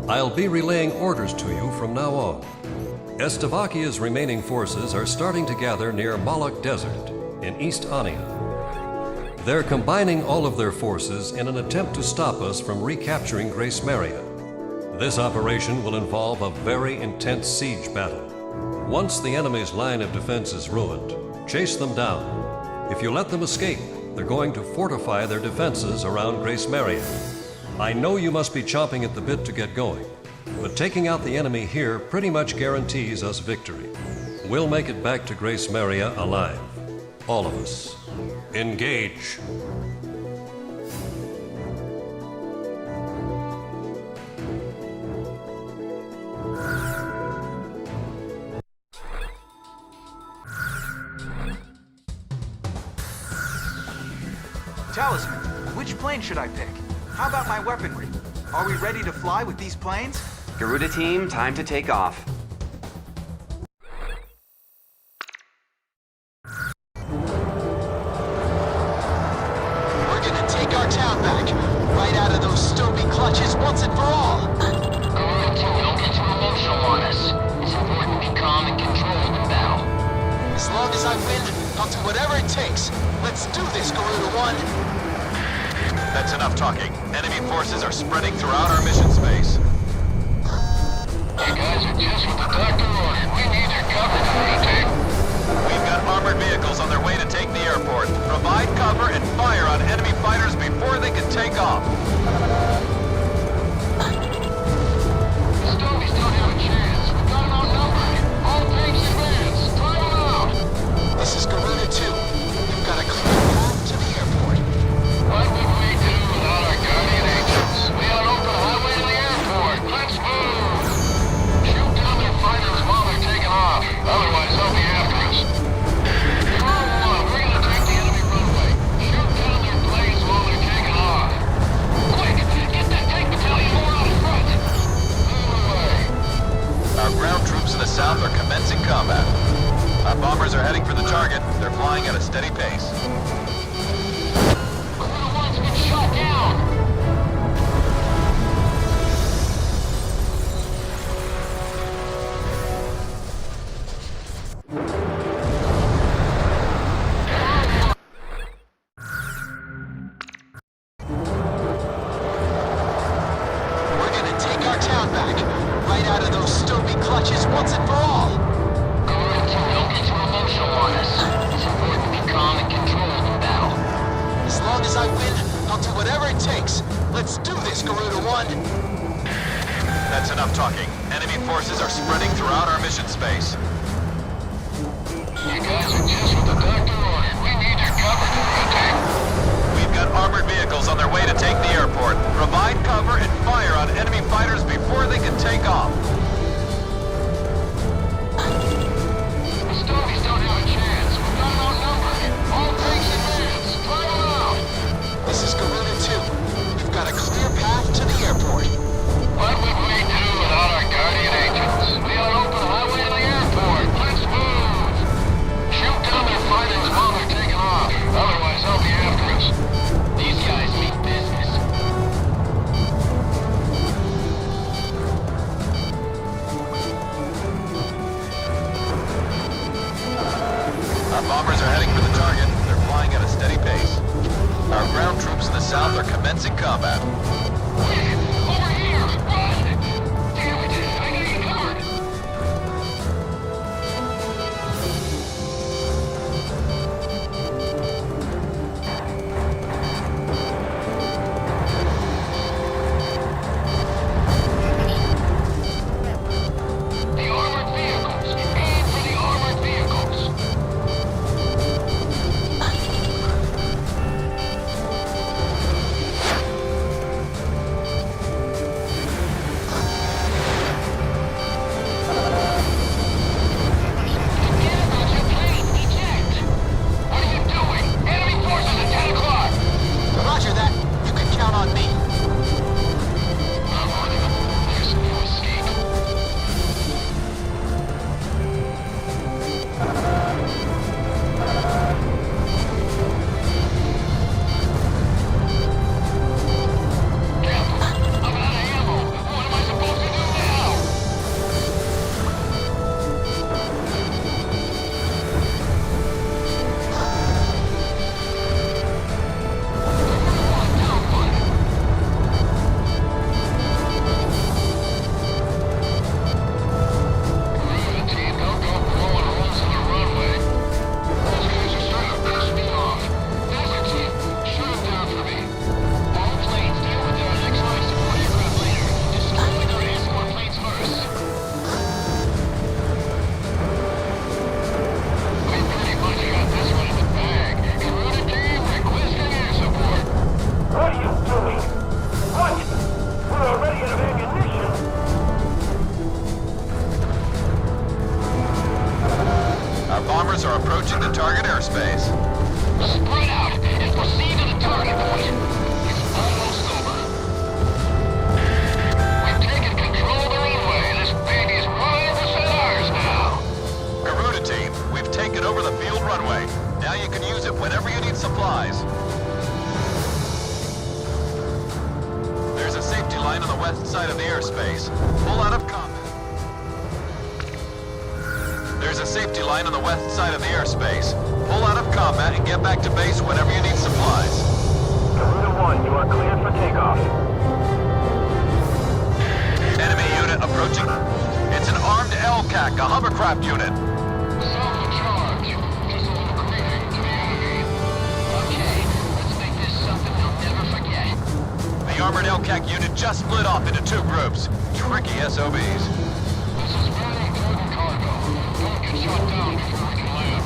I'll be relaying orders to you from now on. Estevakia's remaining forces are starting to gather near Moloch Desert in East Ania. They're combining all of their forces in an attempt to stop us from recapturing Grace Maria. This operation will involve a very intense siege battle. Once the enemy's line of defense is ruined, chase them down. If you let them escape, they're going to fortify their defenses around Grace Maria. I know you must be chomping at the bit to get going, but taking out the enemy here pretty much guarantees us victory. We'll make it back to Grace Maria alive. All of us. Engage. Talisman, which plane should I pick? How about my weaponry? Are we ready to fly with these planes? Garuda team, time to take off. We're gonna take our town back, right out of those Stoby clutches once and for all. Garuda team, don't get too emotional on us. It's important to be calm and controlled in battle. As long as I win, I'll do whatever it takes. Let's do this, Garuda 1. That's enough talking. Enemy forces are spreading throughout our mission space. You guys are just what the doctor ordered. We need your cover, Garuda team. We've got armored vehicles on their way to take the airport. Provide cover and fire on enemy fighters before they can take off. The Stobies don't have a chance. We've got them outnumbered. All tanks advance. Drive them out. This is Garuda 2. You've got a clear path to the airport. What would we do without our guardian angels? We got an open highway to the airport. Let's move. Shoot down their fighters while they're taking off. Otherwise, they'll be after us. Control 1, we're gonna take the enemy runway. Shoot down their planes while they're taking off. Quick, get that tank battalion more out front. Move away. Our ground troops in the south are commencing combat. Our bombers are heading for the target. They're flying at a steady pace. Garuda 1's been shot down. We're gonna take our town back, right out of those Stoby clutches once and for all. Garuda team, don't get too emotional on us. It's important to be calm and controlled in battle. As long as I win, I'll do whatever it takes. Let's do this, Garuda 1. That's enough talking. Enemy forces are spreading throughout our mission space. You guys are just what the doctor ordered. We need your cover, Garuda team. We've got armored vehicles on their way to take the airport. Provide cover and fire on enemy fighters before they can take off. The Stobies don't have a chance. We've got them outnumbered. All tanks advance. Drive them out. This is Garuda 2. You've got a clear path to the airport. What would we do without our guardian angels? We got an open highway to the airport. Let's move. Shoot down their fighters while they're taking off. Otherwise, they'll be after us. These guys mean business. Our bombers are heading for the target. They're flying at a steady pace. Our ground troops in the south are commencing combat. Over here! Run! Damn it! I gotta get covered! The armored vehicles! Aim for the armored vehicles! side of the airspace. Pull out of combat. There's a safety line on the west side of the airspace. Pull out of combat and get back to base whenever you need supplies. Garuda 1, you are cleared for takeoff. Enemy unit approaching. It's an armed LCAC, a hovercraft unit. Self-charge. Just a little greeting to the enemy. Okay, let's make this something they'll never forget. The armored LCAC unit just split off into two groups. Tricky SOBs. This is very important cargo. Don't get shot down before we can land.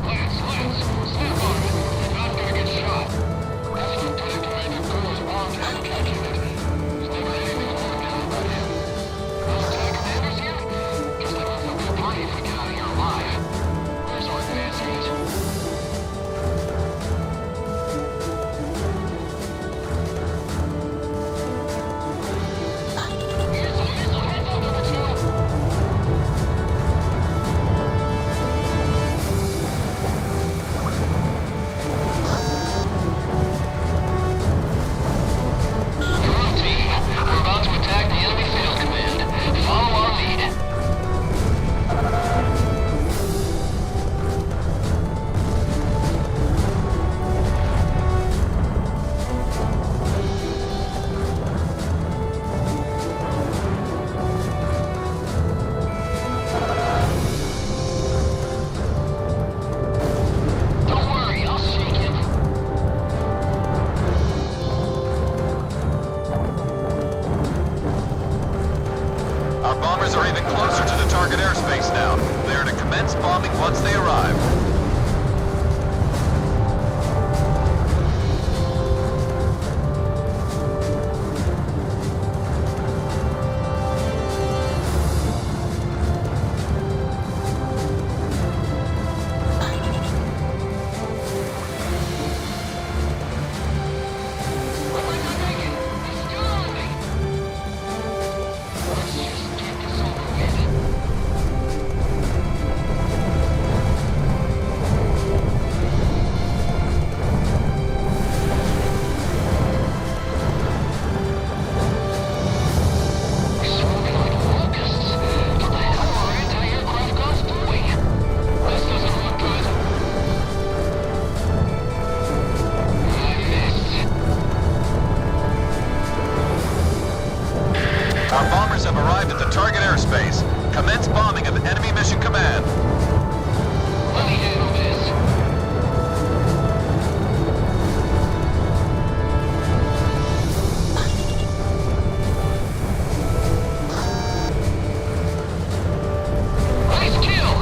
Lance, snap on it. You're not gonna get shot. That's Lieutenant Commander Gore's armed LCAC unit. There's never anything more down about him. Lieutenant Commander's here? Guess that means they'll be brave if we get out of here alive. Where's our advance unit? We're about to attack the enemy field command. Follow our lead. Don't worry, I'll shake him. Our bombers are even closer to the target airspace now. They are to commence bombing once they arrive. What am I not making? He's still on me. Let's just get this over with. We're swarming like locusts. What the hell are our anti-aircraft guns doing? This doesn't look good. I missed. Our bombers have arrived at the target airspace. Commence bombing of enemy mission command. Let me handle this. Nice kill!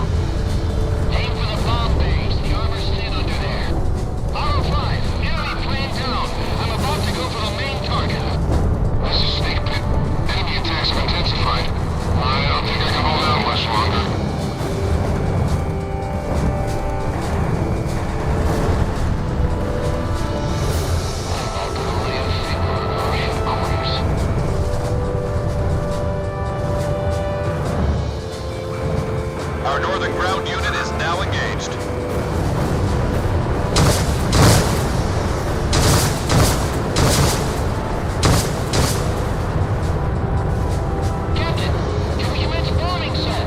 Aim for the bomb bays. The armor's thin under there. Auto 5, enemy plane down. I'm about to go for the main target. This is Snake Pit. Enemy attacks have intensified. I don't think I can hold out much longer. I'm about to lay a finger on our headquarters. Our northern ground unit is now engaged. Captain, can we commence bombing, sir?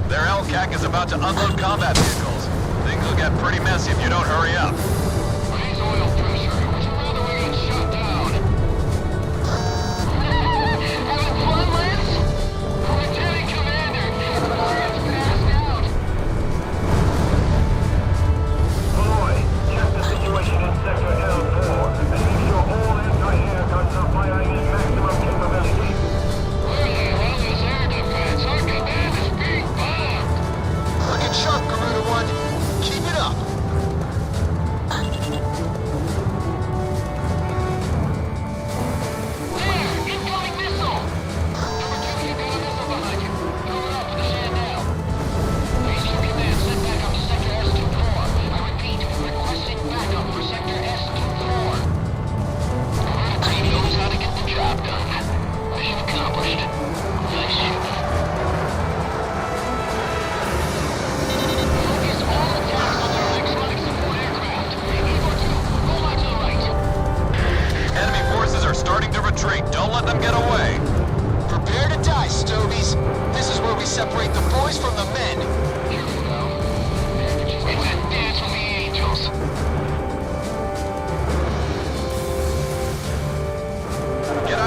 Their LCAC is about to unload combat vehicles. Things will get pretty messy if you don't hurry up. Raise oil pressure. Would you rather we get shut down? Having fun, Lance? Lieutenant Commander, Lance passed out. Malloy, check the situation in Sector L4 and make sure all anti-air guns are firing at maximum capability. Where the hell is air defense? Our command is being bombed. Looking sharp, Garuda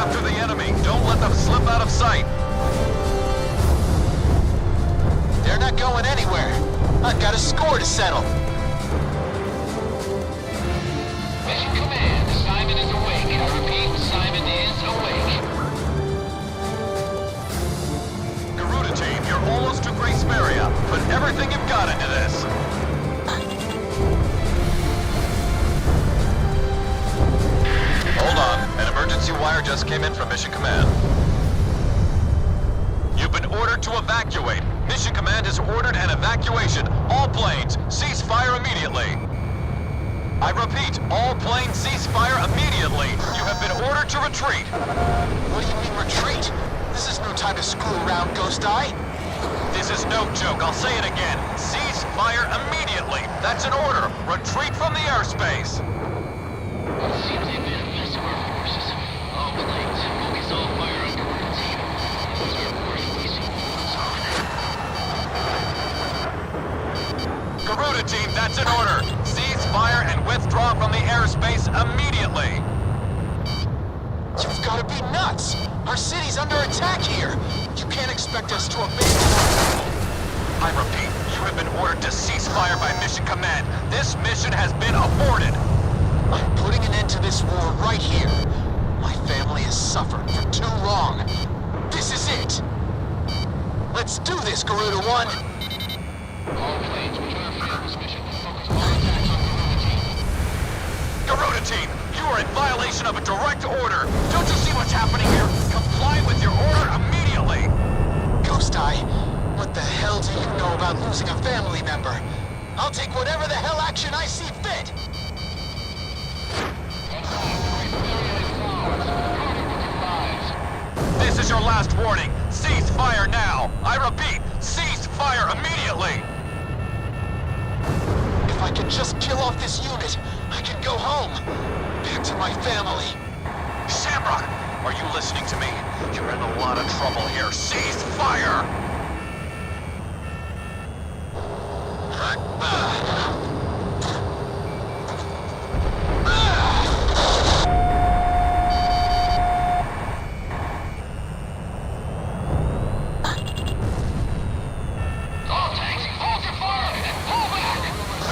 after the enemy. Don't let them slip out of sight. They're not going anywhere. I've got a score to settle. Mission Command, Simon is awake. I repeat, Simon is awake. Garuda team, you're almost to Grace Maria. Put everything you've got into this. Hold on. An emergency wire just came in from Mission Command. You've been ordered to evacuate. Mission Command has ordered an evacuation. All planes, cease fire immediately. I repeat, all planes cease fire immediately. You have been ordered to retreat. What do you mean retreat? This is no time to screw around, Ghost Eye. This is no joke. I'll say it again. Cease fire immediately. That's an order. Retreat from the airspace. It seems they've been a mess of our forces. All planes, focus all fire on Garuda team. Those are reporting we see what's on. Garuda team, that's an order. Cease fire and withdraw from the airspace immediately. You've got to be nuts! Our city's under attack here! You can't expect us to abandon our... I repeat, you have been ordered to cease fire by Mission Command. This mission has been aborted. I'm putting an end to this war right here. My family has suffered for too long. This is it! Let's do this, Garuda 1! All planes, return for this mission. Focus all attacks on Garuda team. Garuda team, you are in violation of a direct order. Don't you see what's happening here? Comply with your order immediately. Ghost Eye, what the hell do you know about losing a family member? I'll take whatever the hell action I see fit! This is your last warning. Cease fire now. I repeat, cease fire immediately. If I can just kill off this unit, I can go home. Back to my family. Shamrock, are you listening to me? You're in a lot of trouble here. Cease fire! All tanks, hold your fire and pull back!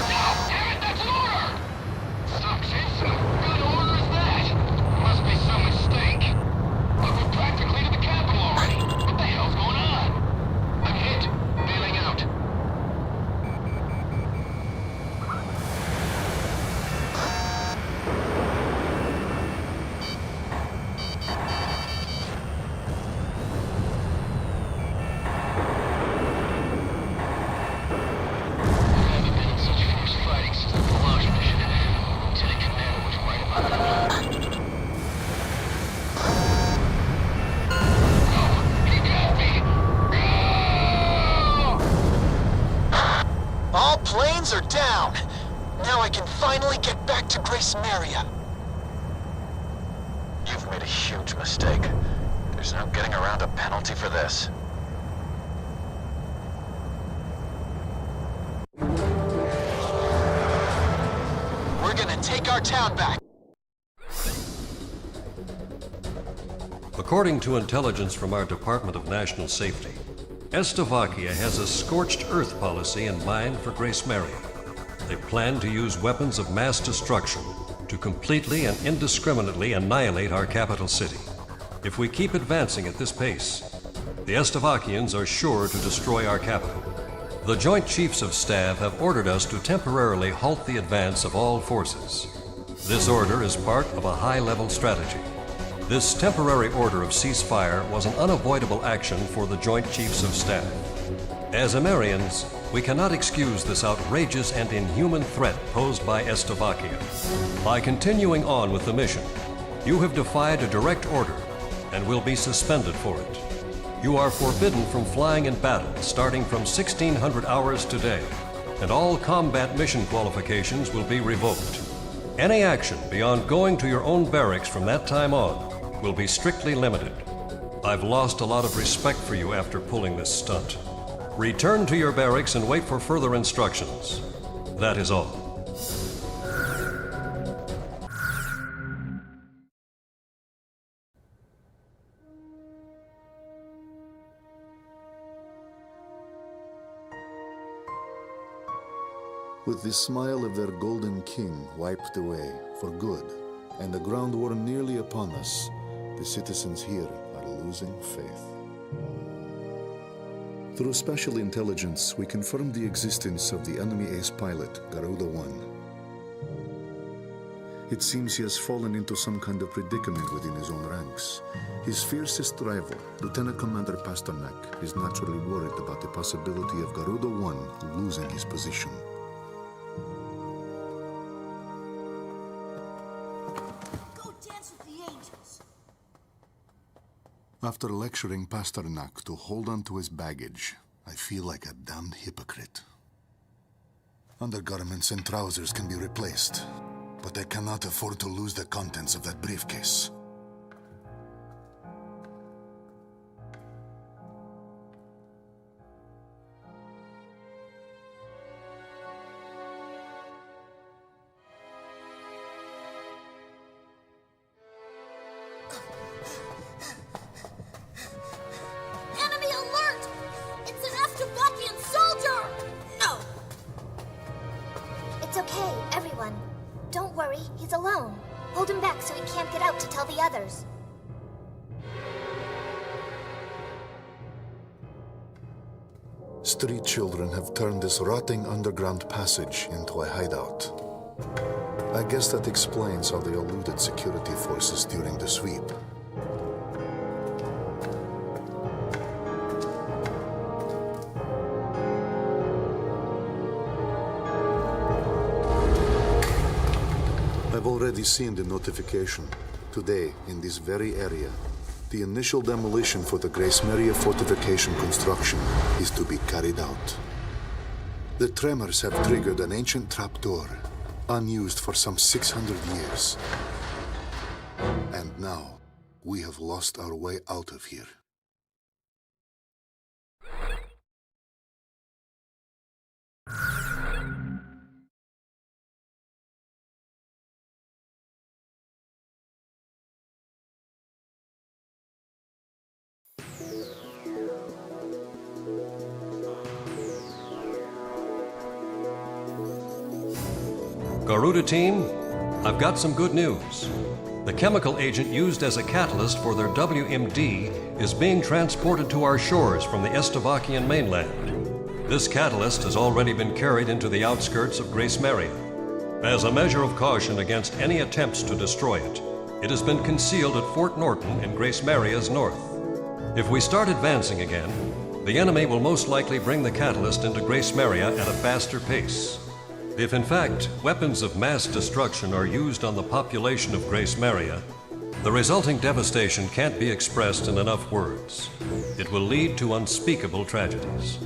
No! Damn it, that's an order! Sucks. What order is that? Must be some mistake. But we're practically to the capital already. What the hell's going on? I'm hit. Bailing out. I haven't been in such forced fighting since the Palace mission. Lieutenant Commander was right about that. He got me! No! All planes are down! Now I can finally get back to Grace Maria. You've made a huge mistake. There's no getting around a penalty for this. We're gonna take our town back. According to intelligence from our Department of National Safety, Slovakia has a scorched earth policy in mind for Grace Maria. They plan to use weapons of mass destruction to completely and indiscriminately annihilate our capital city. If we keep advancing at this pace, the Slovakians are sure to destroy our capital. The Joint Chiefs of Staff have ordered us to temporarily halt the advance of all forces. This order is part of a high-level strategy. This temporary order of ceasefire was an unavoidable action for the Joint Chiefs of Staff. As Americans, we cannot excuse this outrageous and inhuman threat posed by Slovakia. By continuing on with the mission, you have defied a direct order and will be suspended for it. You are forbidden from flying in battle starting from 1600 hours today, and all combat mission qualifications will be revoked. Any action beyond going to your own barracks from that time on will be strictly limited. I've lost a lot of respect for you after pulling this stunt. Return to your barracks and wait for further instructions. That is all. With the smile of their golden king wiped away for good, and the ground war nearly upon us, the citizens here are losing faith. Through special intelligence, we confirmed the existence of the enemy ace pilot, Garuda-1. It seems he has fallen into some kind of predicament within his own ranks. His fiercest rival, Lieutenant Commander Pasternak, is naturally worried about the possibility of Garuda-1 losing his position. After lecturing Pasternak to hold on to his baggage, I feel like a damned hypocrite. Undergarments and trousers can be replaced, but I cannot afford to lose the contents of that briefcase. It's okay, everyone. Don't worry, he's alone. Hold him back so he can't get out to tell the others. Street children have turned this rotting underground passage into a hideout. I guess that explains how they eluded security forces during the sweep. I've already seen the notification. Today, in this very area, the initial demolition for the Grace Maria fortification construction is to be carried out. The tremors have triggered an ancient trapdoor, unused for some 600 years. And now, we have lost our way out of here. Garuda team, I've got some good news. The chemical agent used as a catalyst for their WMD is being transported to our shores from the Estevakian mainland. This catalyst has already been carried into the outskirts of Grace Maria. As a measure of caution against any attempts to destroy it, it has been concealed at Fort Norton in Grace Maria's north. If we start advancing again, the enemy will most likely bring the catalyst into Grace Maria at a faster pace. If in fact weapons of mass destruction are used on the population of Grace Maria, the resulting devastation can't be expressed in enough words. It will lead to unspeakable tragedies.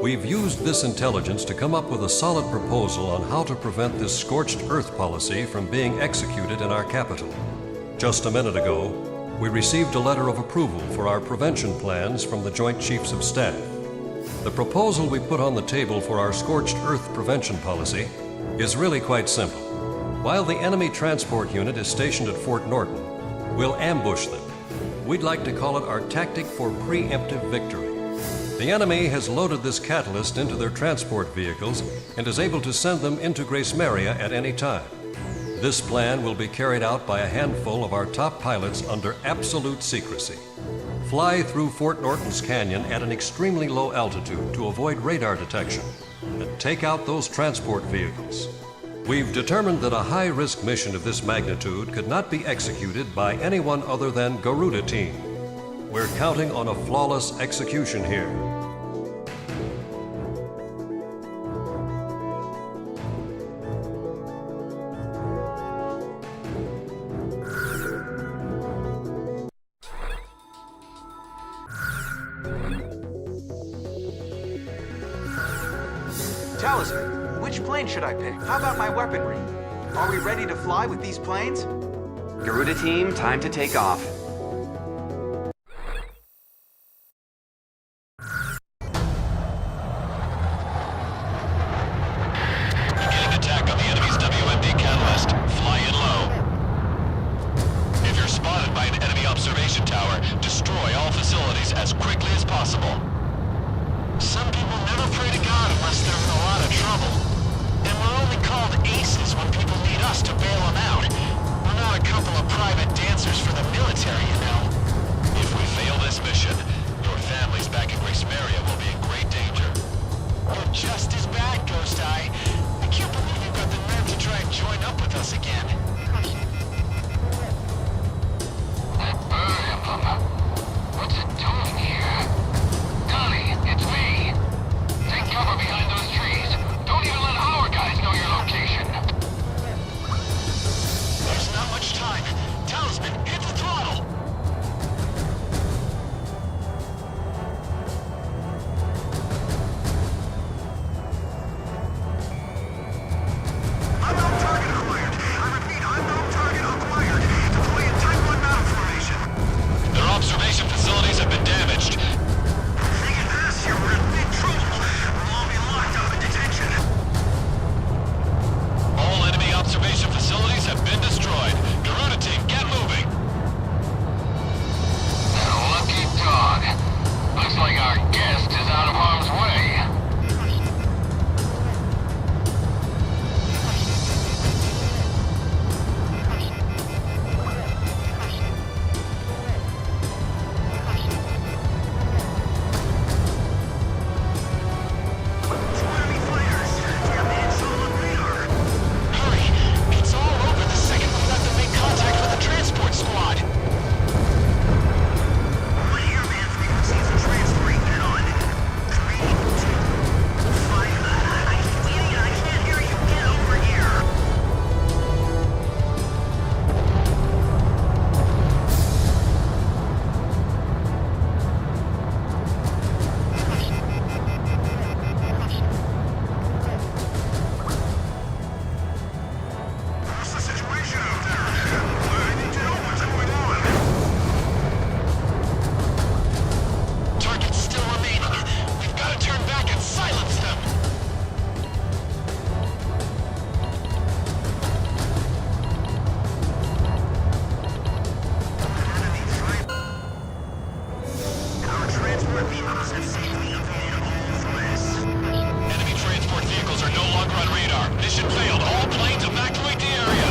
We've used this intelligence to come up with a solid proposal on how to prevent this scorched earth policy from being executed in our capital. Just a minute ago, we received a letter of approval for our prevention plans from the Joint Chiefs of Staff. The proposal we put on the table for our scorched earth prevention policy is really quite simple. While the enemy transport unit is stationed at Fort Norton, we'll ambush them. We'd like to call it our tactic for preemptive victory. The enemy has loaded this catalyst into their transport vehicles and is able to send them into Grace Maria at any time. This plan will be carried out by a handful of our top pilots under absolute secrecy. Fly through Fort Norton's canyon at an extremely low altitude to avoid radar detection and take out those transport vehicles. We've determined that a high-risk mission of this magnitude could not be executed by anyone other than Garuda team. We're counting on a flawless execution here. Talisman, which plane should I pick? How about my weaponry? Are we ready to fly with these planes? Garuda team, time to take off. Beginning attack on the enemy's WMD catalyst. Fly in low. If you're spotted by an enemy observation tower, destroy all facilities as quickly as possible. Some people never pray to God unless they're in a lot of trouble. And we're called aces when people need us to bail them out. We're not a couple of private dancers for the military, you know. If we fail this mission, your families back in Grace Maria will be in great danger. You're just as bad, Ghost Eye. I can't believe you've got the nerve to try and join up with us again. That bird emblem. What's it doing here? Connie, it's me. Take cover behind those trees. Don't even let our guys know your location. There's not much time. Talisman, hit the throttle! Unknown target acquired. I repeat, unknown target acquired. Deploy in Type 1 battle formation. Their observation facilities have been damaged. If they get past here, we're in big trouble. We'll all be locked up in detention. All enemy observation facilities have been destroyed. Garuda team, get moving! Lucky dog. Looks like our guest is out of harm's way. Two enemy fighters. We have made it on radar. Hurry! It's all over the second we let them make contact with the transport squad. One here, man. Frequencies are transferring. Get on. 3, 2, 5. Idiot, I can't hear you. Get over here. What's the situation out there? I need to know what's going on. Targets still remaining. We've got to turn back and silence them. Our transport vehicles have safely evaded all threats. Enemy transport vehicles are no longer on radar. Mission failed. All planes evacuate the area.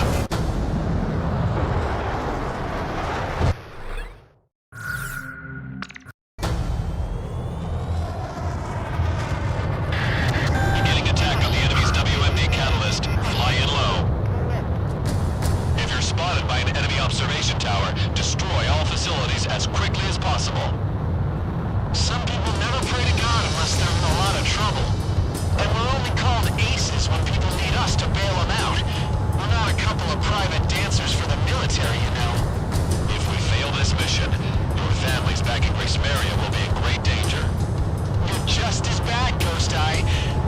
Beginning attack on the enemy's WMD catalyst. Fly in low. If you're spotted by an enemy observation tower, destroy all facilities as quickly as possible. Some people never pray to God unless they're in a lot of trouble. And we're only called aces when people need us to bail them out. We're not a couple of private dancers for the military, you know. If we fail this mission, your families back in Grace Maria will be in great danger. You're just as bad, Ghost Eye.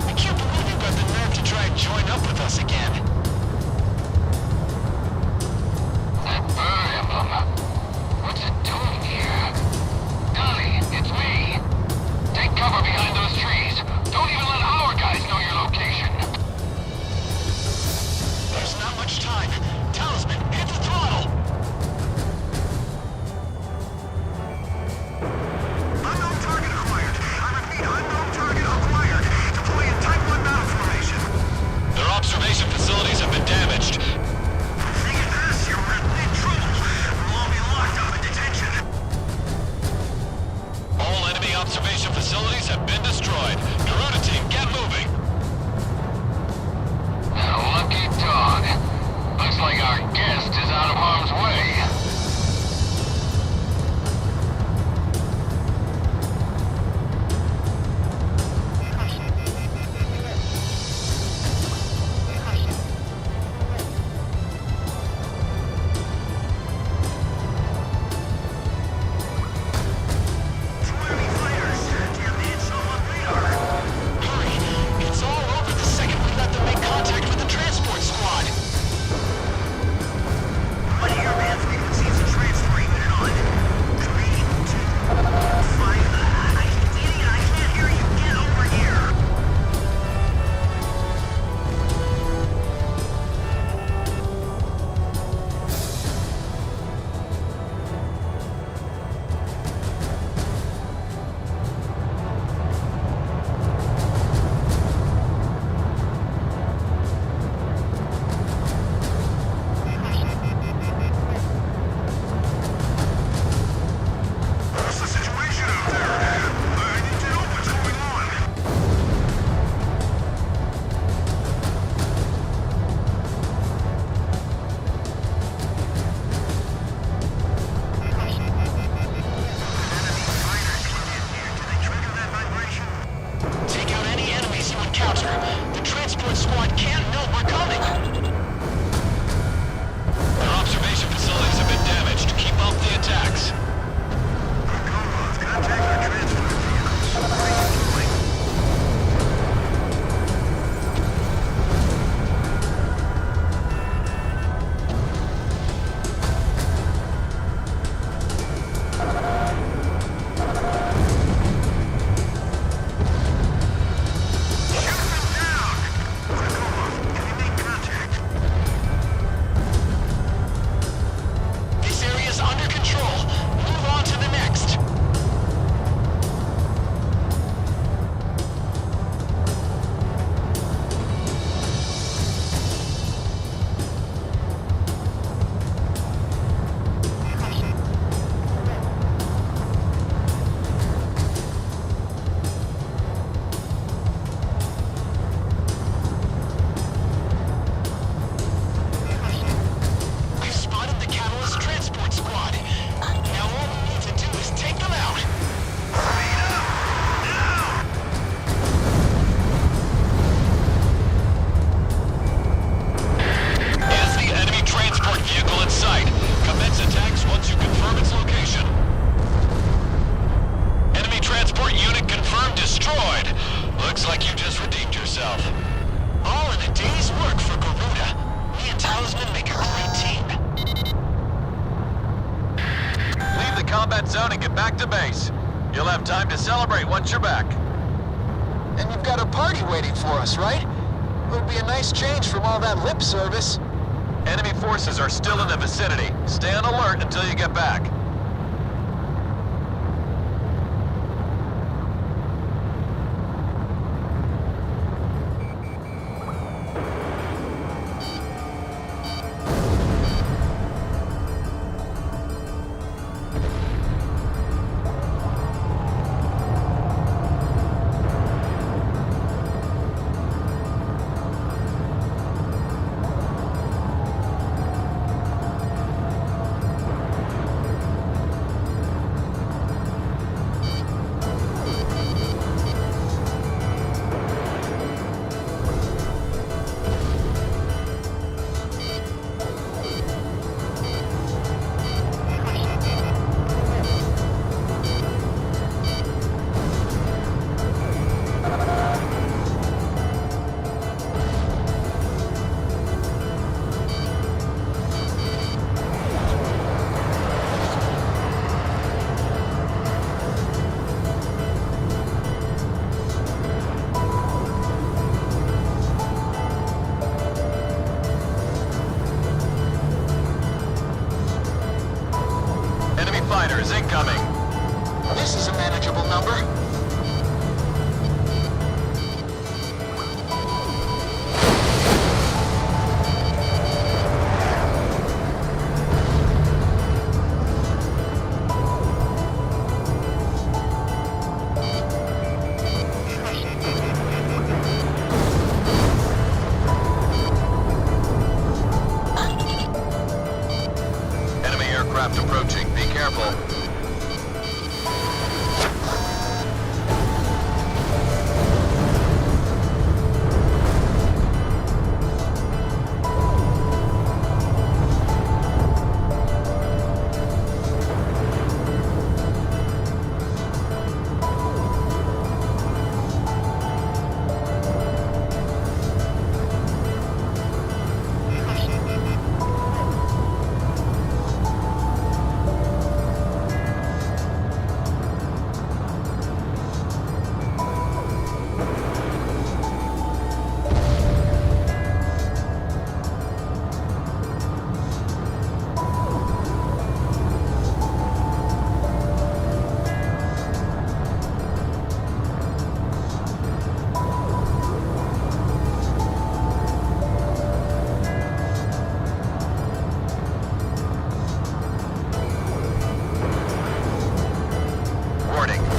I can't believe you've got the nerve to try and join up with us again. That bird emblem. What's it doing here? combat zone and get back to base. You'll have time to celebrate once you're back. And you've got a party waiting for us, right? It would be a nice change from all that lip service. Enemy forces are still in the vicinity. Stay on alert until you get back. Fighters incoming. This is a manageable number. Enemy aircraft approaching. Be careful.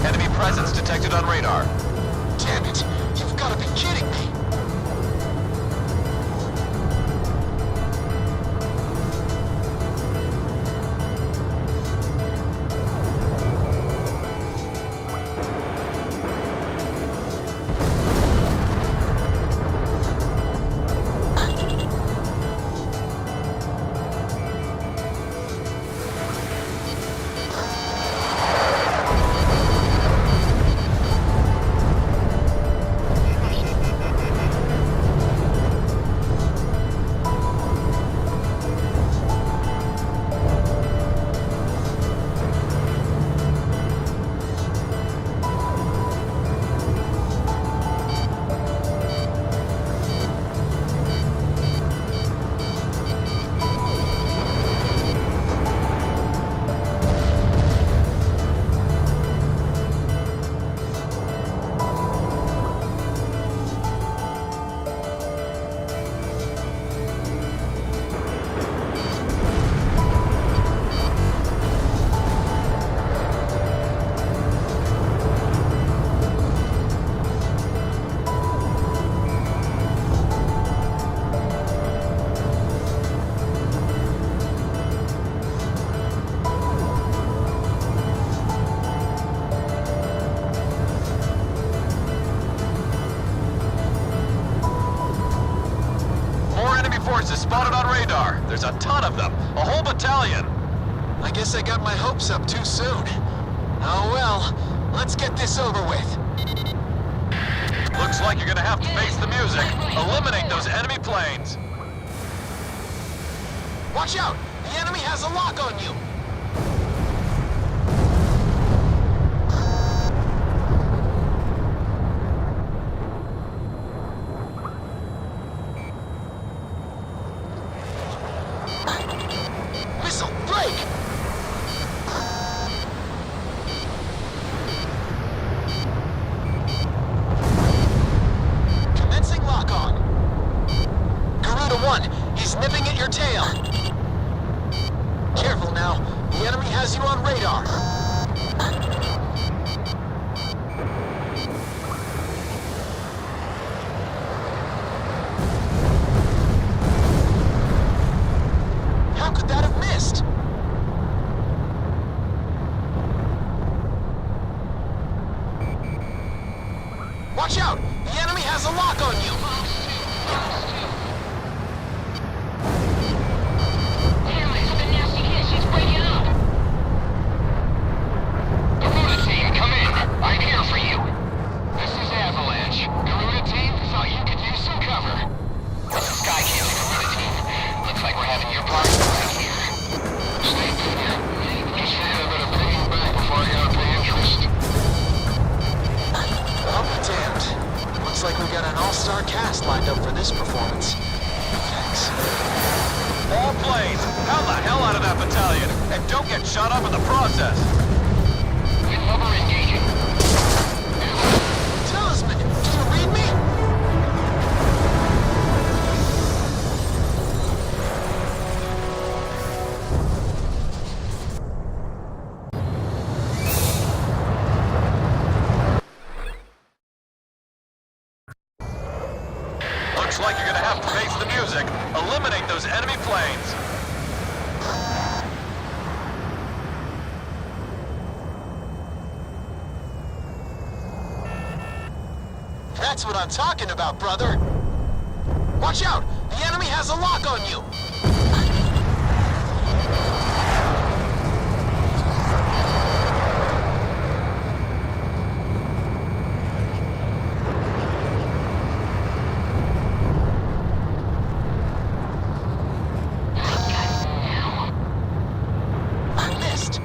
Enemy presence detected on radar. Damn it! You've got to be kidding me! Forces spotted on radar. There's a ton of them. A whole battalion. I guess I got my hopes up too soon. Oh well, let's get this over with. Looks like you're gonna have to face the music. Eliminate those enemy planes. Watch out! The enemy has a lock on you! has you on radar. How could that have missed? Watch out! The enemy has a lock on you! Garuda team, come in. I'm here for you. This is Avalanche. Garuda team, thought you could use some cover. This is Sky Canyon, Garuda team. Looks like we're having your party right here. Stay put here. Just figured I better pay you back before I gotta pay interest. I'll be damned. Looks like we got an all-star cast lined up for this performance. Thanks. All planes, pound the hell out of that battalion, and don't get shot up in the process. Wind lover engaging. Talisman, do you read me? Looks like you're gonna have to face the music. Eliminate those enemy planes. That's what I'm talking about, brother. Watch out! The enemy has a lock on you! I missed.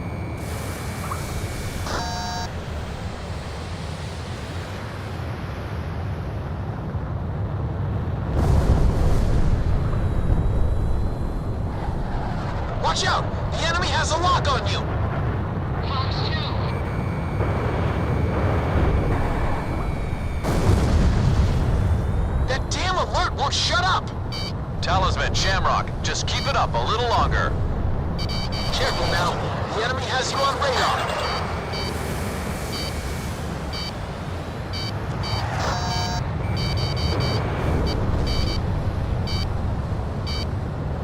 Watch out! The enemy has a lock on you! That damn alert won't shut up! Talisman, Shamrock, just keep it up a little longer. Careful now. The enemy has you on radar.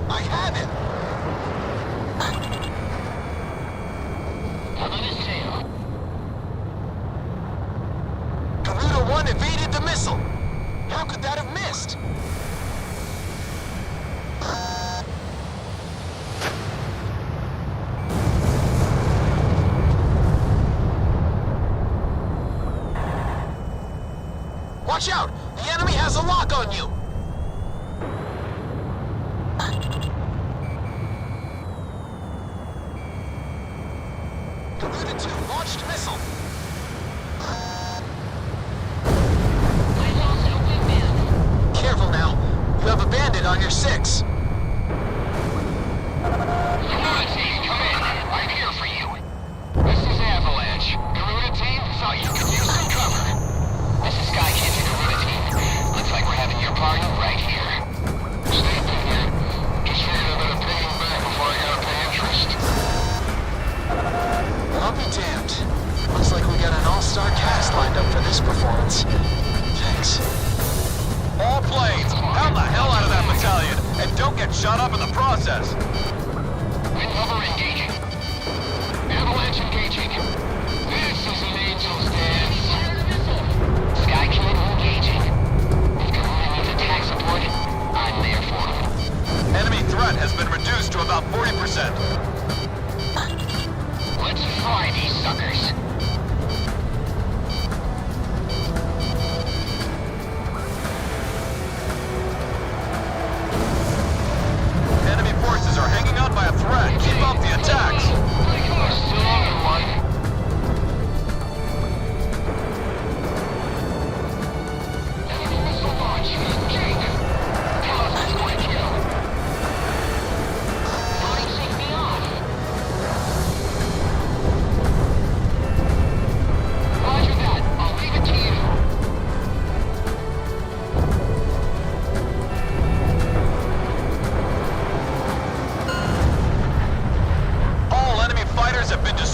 I have it! Garuda 1 evaded the missile. How could that have missed? Watch out! The enemy has a lock on you! Garuda 2 launched missile. Careful now. You have a bandit on your 6. Garuda team, come in. I'm here for you. This is Avalanche. Garuda team, thought you could use some cover. This is Sky Canyon, Garuda team. Looks like we're having your party right here. Stay put here. Just figured I better pay you back before I gotta pay interest. I'll be damned. Looks like we got an all-star cast lined up for this performance. Thanks. All planes, pound the hell out of that battalion, and don't get shot up in the process. Wind lover engaging. Avalanche engaging. This is an angel's dance. Sky Canyon engaging. If Garuda needs attack support, I'm there for him. Enemy threat has been reduced to about 40%. Let's fry these suckers. Enemy forces are hanging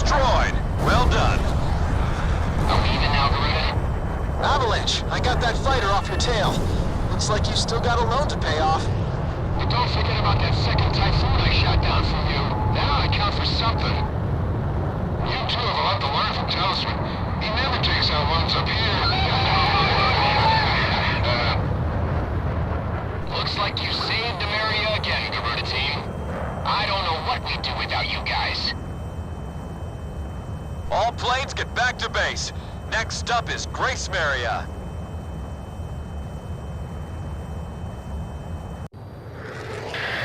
destroyed. Well done. Are we even now, Garuda? Avalanche, I got that fighter off your tail. Looks like you still got a loan to pay off. But don't forget about that second Typhoon I shot down from you. That ought to count for something. You two have a lot to learn from Talisman. He never takes out runs up here. Looks like you saved Ameria again, Garuda team. I don't know what we'd do without you guys. All planes get back to base. Next up is Grace Maria.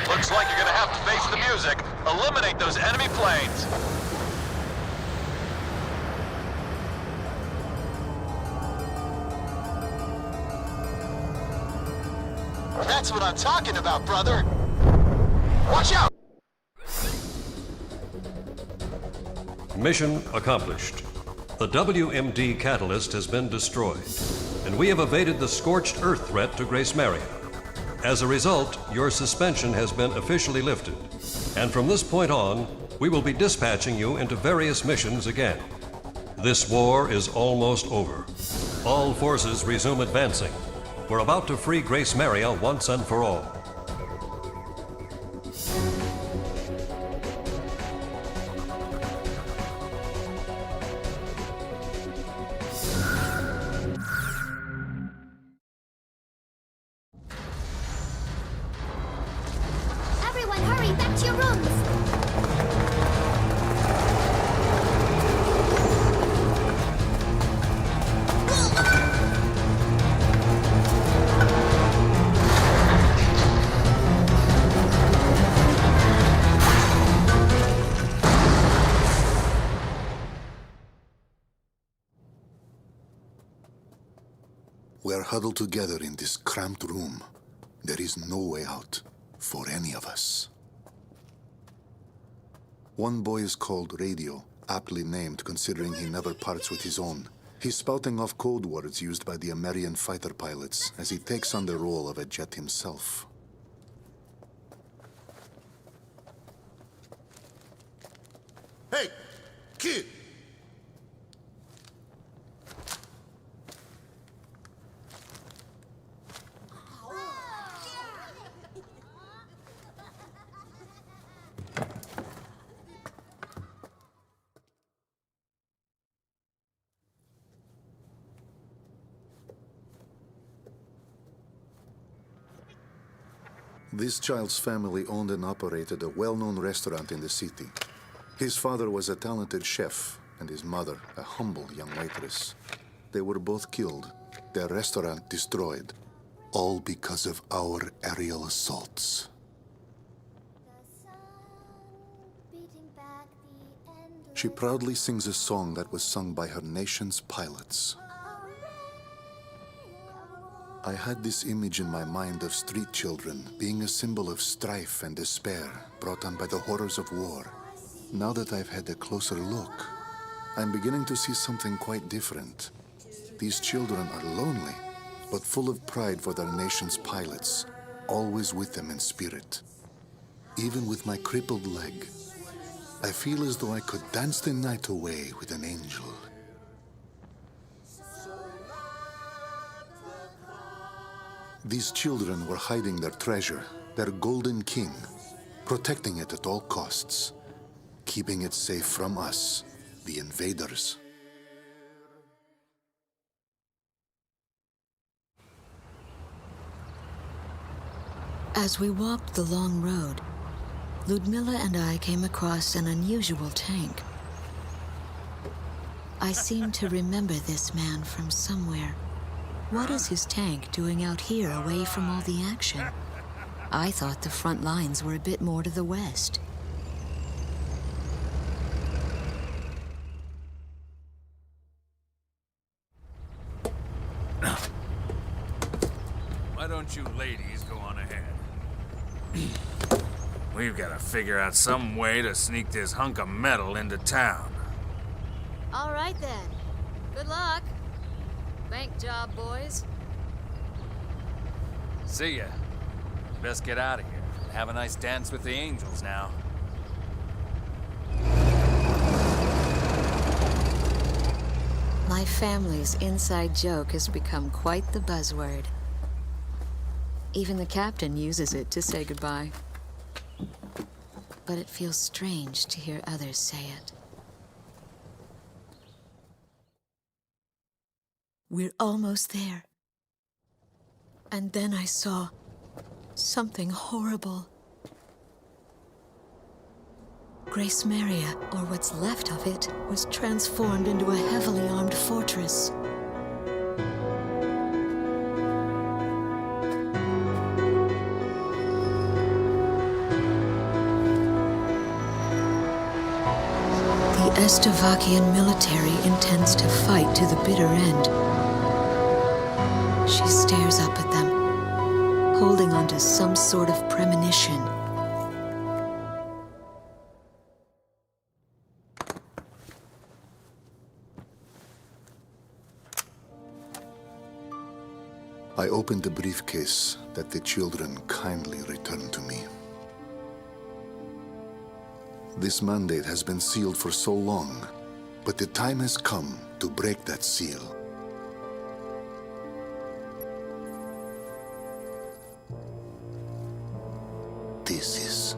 Looks like you're gonna have to face the music. Eliminate those enemy planes. That's what I'm talking about, brother. Watch out! Mission accomplished. The WMD catalyst has been destroyed, and we have evaded the scorched earth threat to Grace Maria. As a result, your suspension has been officially lifted, and from this point on, we will be dispatching you into various missions again. This war is almost over. All forces resume advancing. We're about to free Grace Maria once and for all. Everyone, hurry! Back to your rooms! We're huddled together in this cramped room. There is no way out for any of us. One boy is called Radio, aptly named considering he never parts with his own. He's spouting off code words used by the American fighter pilots as he takes on the role of a jet himself. Hey, kid! This child's family owned and operated a well-known restaurant in the city. His father was a talented chef, and his mother a humble young waitress. They were both killed, their restaurant destroyed, all because of our aerial assaults. She proudly sings a song that was sung by her nation's pilots. I had this image in my mind of street children being a symbol of strife and despair brought on by the horrors of war. Now that I've had a closer look, I'm beginning to see something quite different. These children are lonely, but full of pride for their nation's pilots, always with them in spirit. Even with my crippled leg, I feel as though I could dance the night away with an angel. These children were hiding their treasure, their golden king, protecting it at all costs, keeping it safe from us, the invaders. As we walked the long road, Ludmilla and I came across an unusual tank. I seem to remember this man from somewhere. What is his tank doing out here away from all the action? I thought the front lines were a bit more to the west. Why don't you ladies go on ahead? We've got to figure out some way to sneak this hunk of metal into town. All right then. Good luck. Bank job, boys. See ya. Best get out of here. Have a nice dance with the angels now. My family's inside joke has become quite the buzzword. Even the captain uses it to say goodbye. But it feels strange to hear others say it. We're almost there. And then I saw something horrible. Grace Maria, or what's left of it, was transformed into a heavily armed fortress. The Estevakian military intends to fight to the bitter end. She stares up at them, holding on to some sort of premonition. I opened the briefcase that the children kindly returned to me. This mandate has been sealed for so long, but the time has come to break that seal. This is...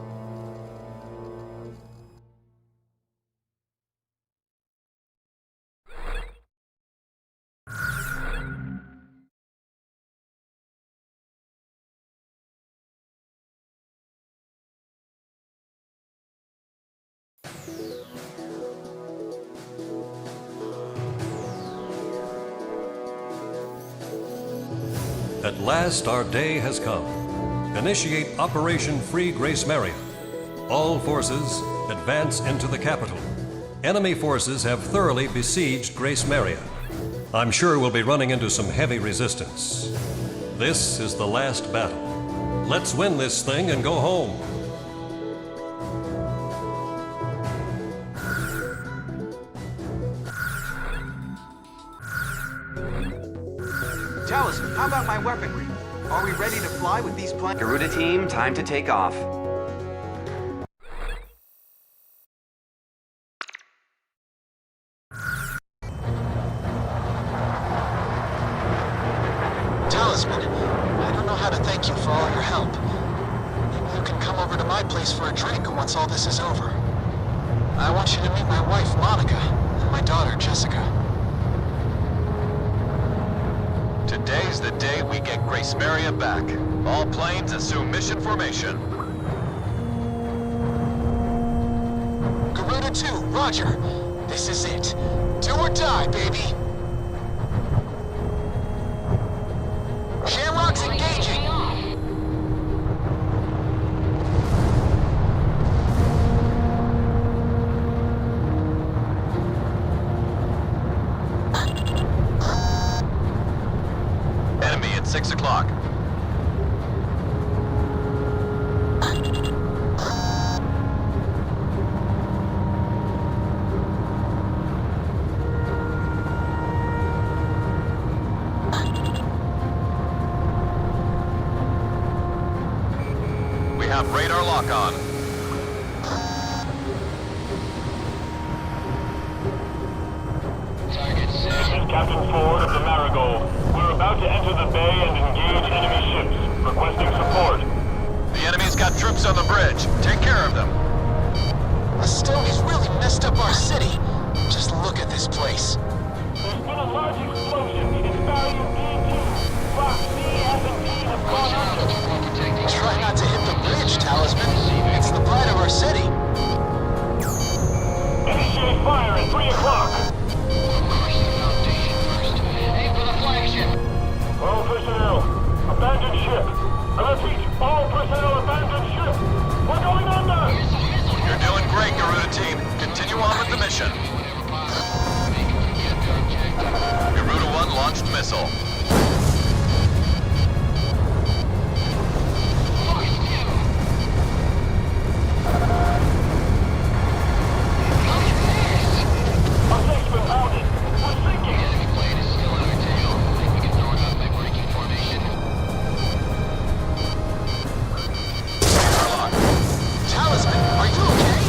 At last, our day has come. Initiate Operation Free Grace Maria. All forces advance into the capital. Enemy forces have thoroughly besieged Grace Maria. I'm sure we'll be running into some heavy resistance. This is the last battle. Let's win this thing and go home. Talisman, how about my weaponry? Are we ready to fly with these planes? Garuda team, time to take off. Talisman, I don't know how to thank you for all your help. Maybe you can come over to my place for a drink once all this is over. I want you to meet my wife, Monica, and my daughter, Jessica. Today's the day we get Grace Maria back. All planes assume mission formation. Garuda 2, roger. This is it. Do or die, baby. Shamrock's engaging. Enemy at 6 o'clock. We have radar lock on. This is Captain Ford of the Marigold. We're about to enter the bay and engage enemy ships. Requesting support. The enemy's got troops on the bridge. Take care of them. Estonia's really messed up our city. Just look at this place. There's been a large explosion. It's value D2. Box C, F, and D have gone under. Try not to hit the bridge, Talisman. It's the pride of our city. Initiate fire at 3 o'clock. All personnel, abandon ship. I repeat, all personnel abandon ship. We're going under. You're doing great, Garuda team. Continue on with the mission. Garuda 1 launched missile. Attachment mounted. We're sinking. Talisman, are you okay?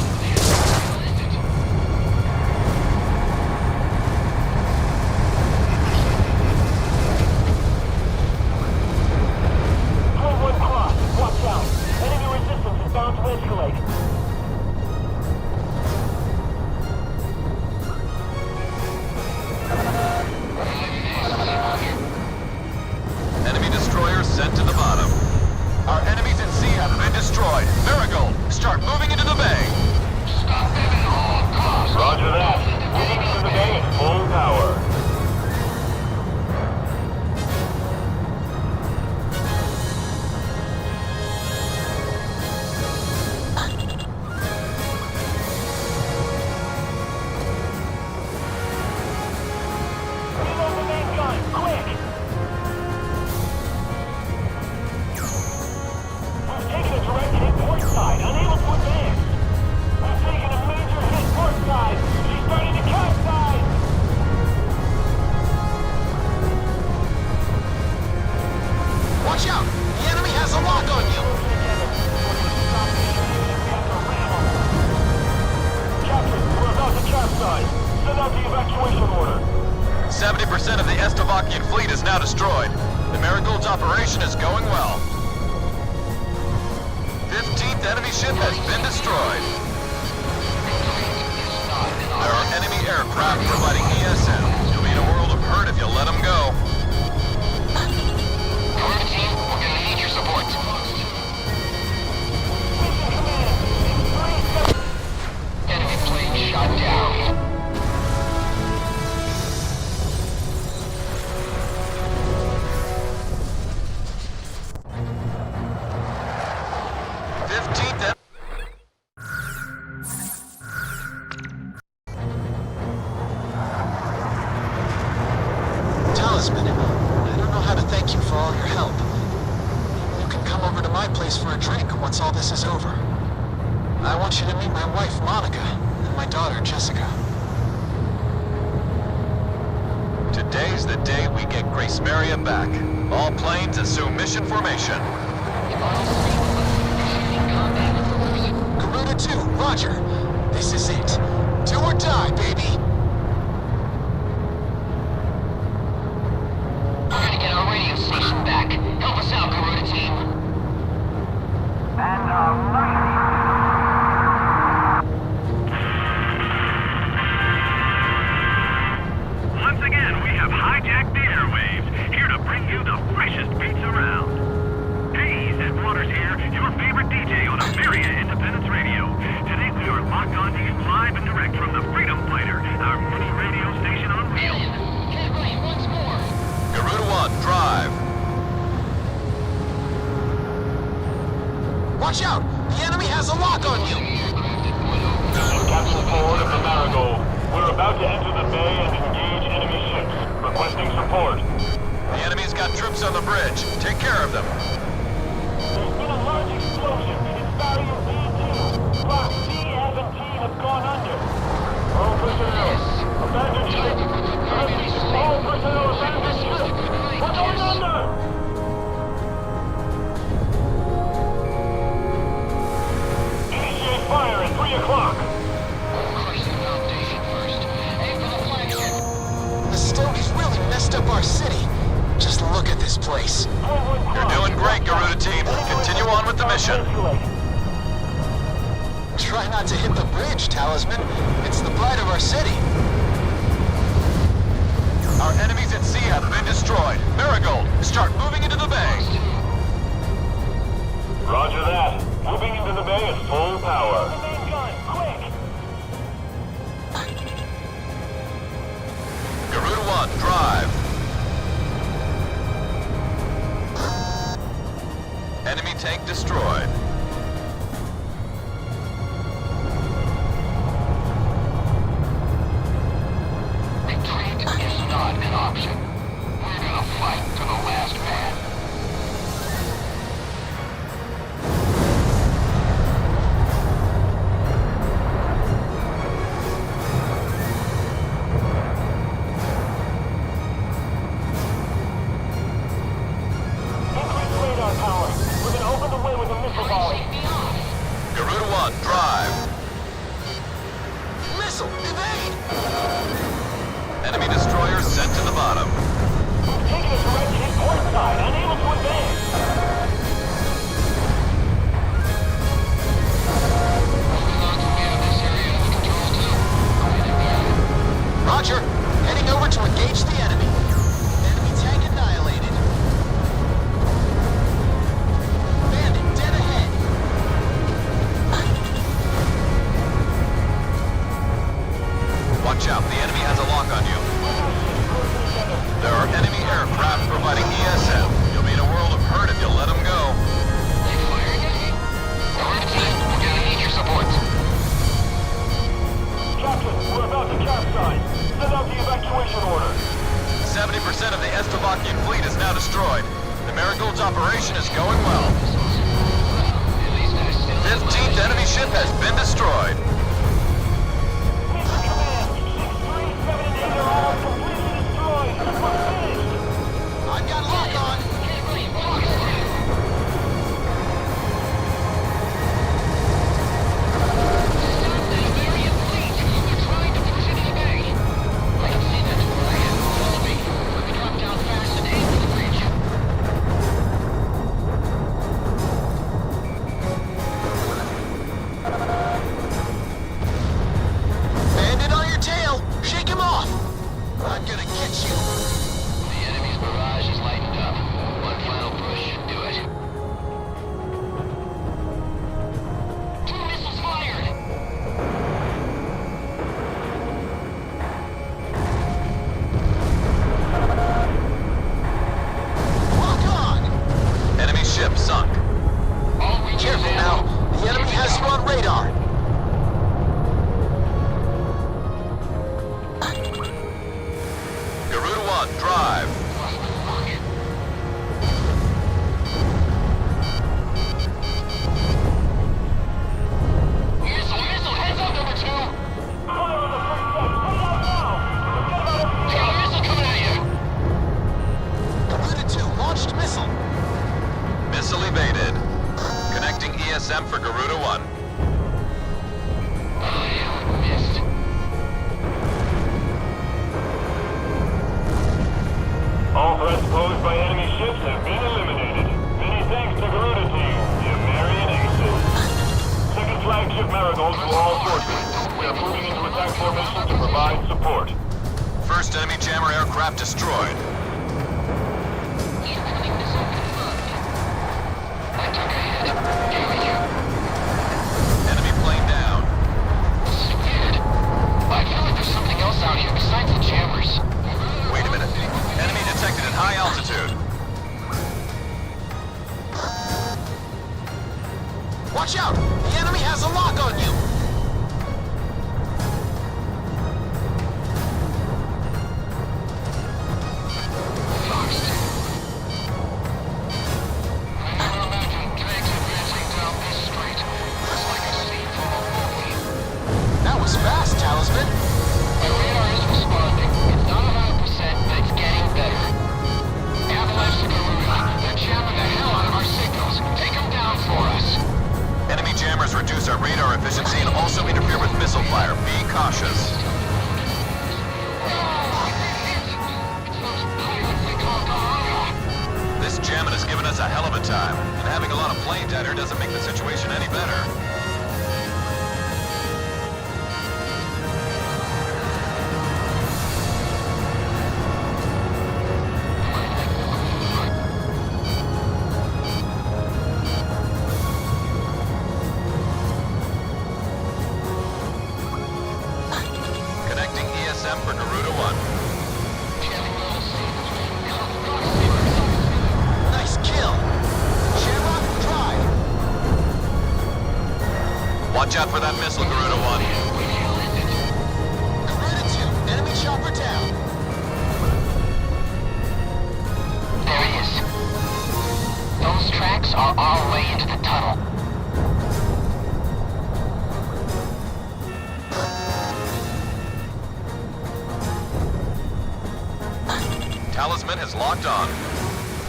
capsized. Send out the evacuation order. 70% of the Estavakian fleet is now destroyed. The Marigold's operation is going well. 15th enemy ship has been destroyed. There are enemy aircraft providing ESM. You'll be in a world of hurt if you let them go. Alert team, we're gonna need your support. Enemy plane shot down. Talisman, I don't know how to thank you for all your help. You can come over to my place for a drink once all this is over. I want you to meet my wife, Monica, and my daughter, Jessica. Today's the day we get Grace Maria back. All planes assume mission formation. Garuda 2, roger. This is it. Do or die, baby. We're gonna get our radio station back. Help us out, Garuda team. Once again, we have hijacked the airwaves, here to bring you the freshest beats around. Hey, Zed Waters here, your favorite DJ on Ameria Independence Radio. Today we are locked onto you live and direct from the Freedom Fighter, our mini radio station on wheels. Can't wait, once more. Garuda 1, drive. Watch out! The enemy has a lock on you! This is Captain Ford of the Marigold. We're about to enter the bay and engage enemy ships. Requesting support. The enemy's got troops on the bridge. Take care of them. There's been a large explosion. It's barrier B2. Box C-17 have gone under. All personnel, abandon ship. All personnel, abandon ship. We're going under! Initiate fire at 3 o'clock. Crush the foundation first. Aim for the flagship. The Stonies really messed up our city. Just look at this place. You're doing great, Garuda team. Continue on with the mission. Try not to hit the bridge, Talisman. It's the pride of our city. Our enemies at sea have been destroyed. Marigold, start moving into the bay. Roger that. Moving into the bay at full power. The main gun, quick! Garuda 1, drive. Enemy tank destroyed. Retreat is not an option. We're gonna fight to the last man. Increase radar power. We're gonna open the way with a missile volley. Garuda 1, drive. Missile, evade! Enemy destroyer sent to the bottom. We've taken a direct hit port side, unable to advance. Roger. Heading over to engage the enemy. Enemy tank annihilated. Bandit dead ahead. Watch out, the enemy has a lock on you. There are enemy aircraft providing ESM. You'll be in a world of hurt if you let them go. They firing at me? Garuda team, we're gonna need your support. Captain, we're about to capsize. Send out the evacuation order. 70% of the Estavakian fleet is now destroyed. The Marigold's operation is going well. 15th enemy ship has been destroyed. Mission command, 6, 3, 7, and 8 are all completely destroyed. We're finished. I've got lock on. Stop that Marian fleet! They're trying to push report. First enemy jammer aircraft destroyed. Incoming missile confirmed. I took a hit. Here we go. Enemy plane down. This is weird. I feel like there's something else out here besides the jammers. Wait a minute. Enemy detected at high altitude. Watch out! The enemy has a lock on you! That was fast, Talisman. My radar is responding. It's not 100%, but it's getting better. Avalanche to Garuda. They're jamming the hell out of our signals. Take them down for us. Enemy jammers reduce our radar efficiency and also interfere with missile fire. Be cautious. This jamming has given us a hell of a time, and having a lot of planes out here doesn't make the situation any better. Connecting ESM for Garuda 1. Nice kill. Shamrock, drive. Watch out for that missile, Garuda 1. Garuda 2, enemy chopper down. There he is. Those tracks are our way into the tunnel. Talisman has locked on.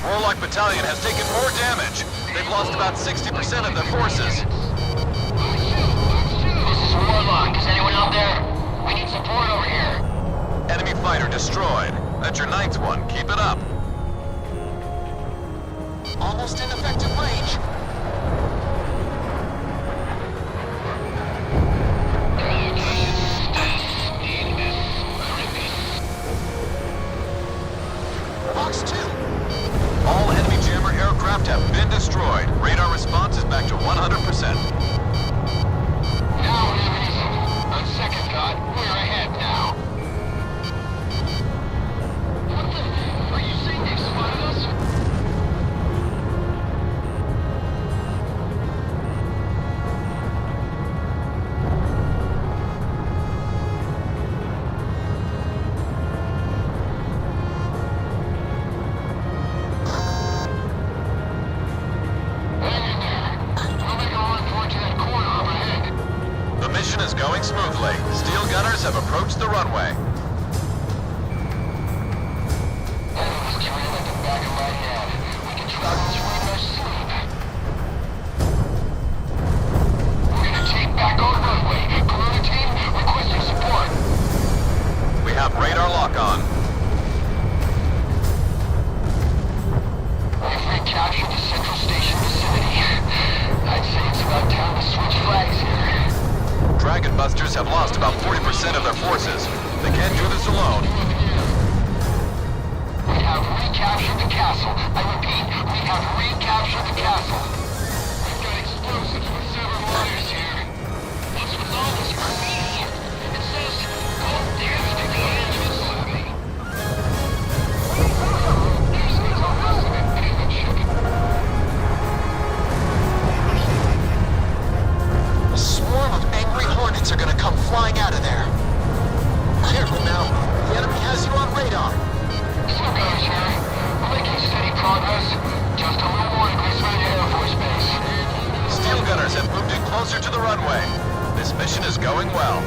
Warlock Battalion has taken more damage. They've lost about 60% of their forces. This is Warlock. Is anyone out there? We need support over here. Enemy fighter destroyed. That's your 9th one. Keep it up. Almost in effective range. Box 2. All enemy jammer aircraft have been destroyed. Radar response is back to 100%. Now we're freezing. On second thought, we're ahead now. What the? Are you saying they've spotted us? The mission is going smoothly. Steel gunners have approached the runway. Enemies turning like the back of my hand. We can travel this way in our sleep. We're gonna take back our runway. Corona team, requesting support. We have radar lock on. We've recaptured the Central Station vicinity. I'd say it's about time to switch flags here. Dragon Busters have lost about 40% of their forces. They can't do this alone. We have recaptured the castle. I repeat, we have recaptured the castle. We've got explosives with several wires here. What's with all this graffiti? It says, "Go damage to the enemy." There's no precedent payment ship. A swarm of angry hornets are gonna come flying out of there. Careful now. The enemy has you on radar. Still gunners here. We're making steady progress. Just a little more to Graceland Air Force Base. Steel gunners have moved in closer to the runway. This mission is going well.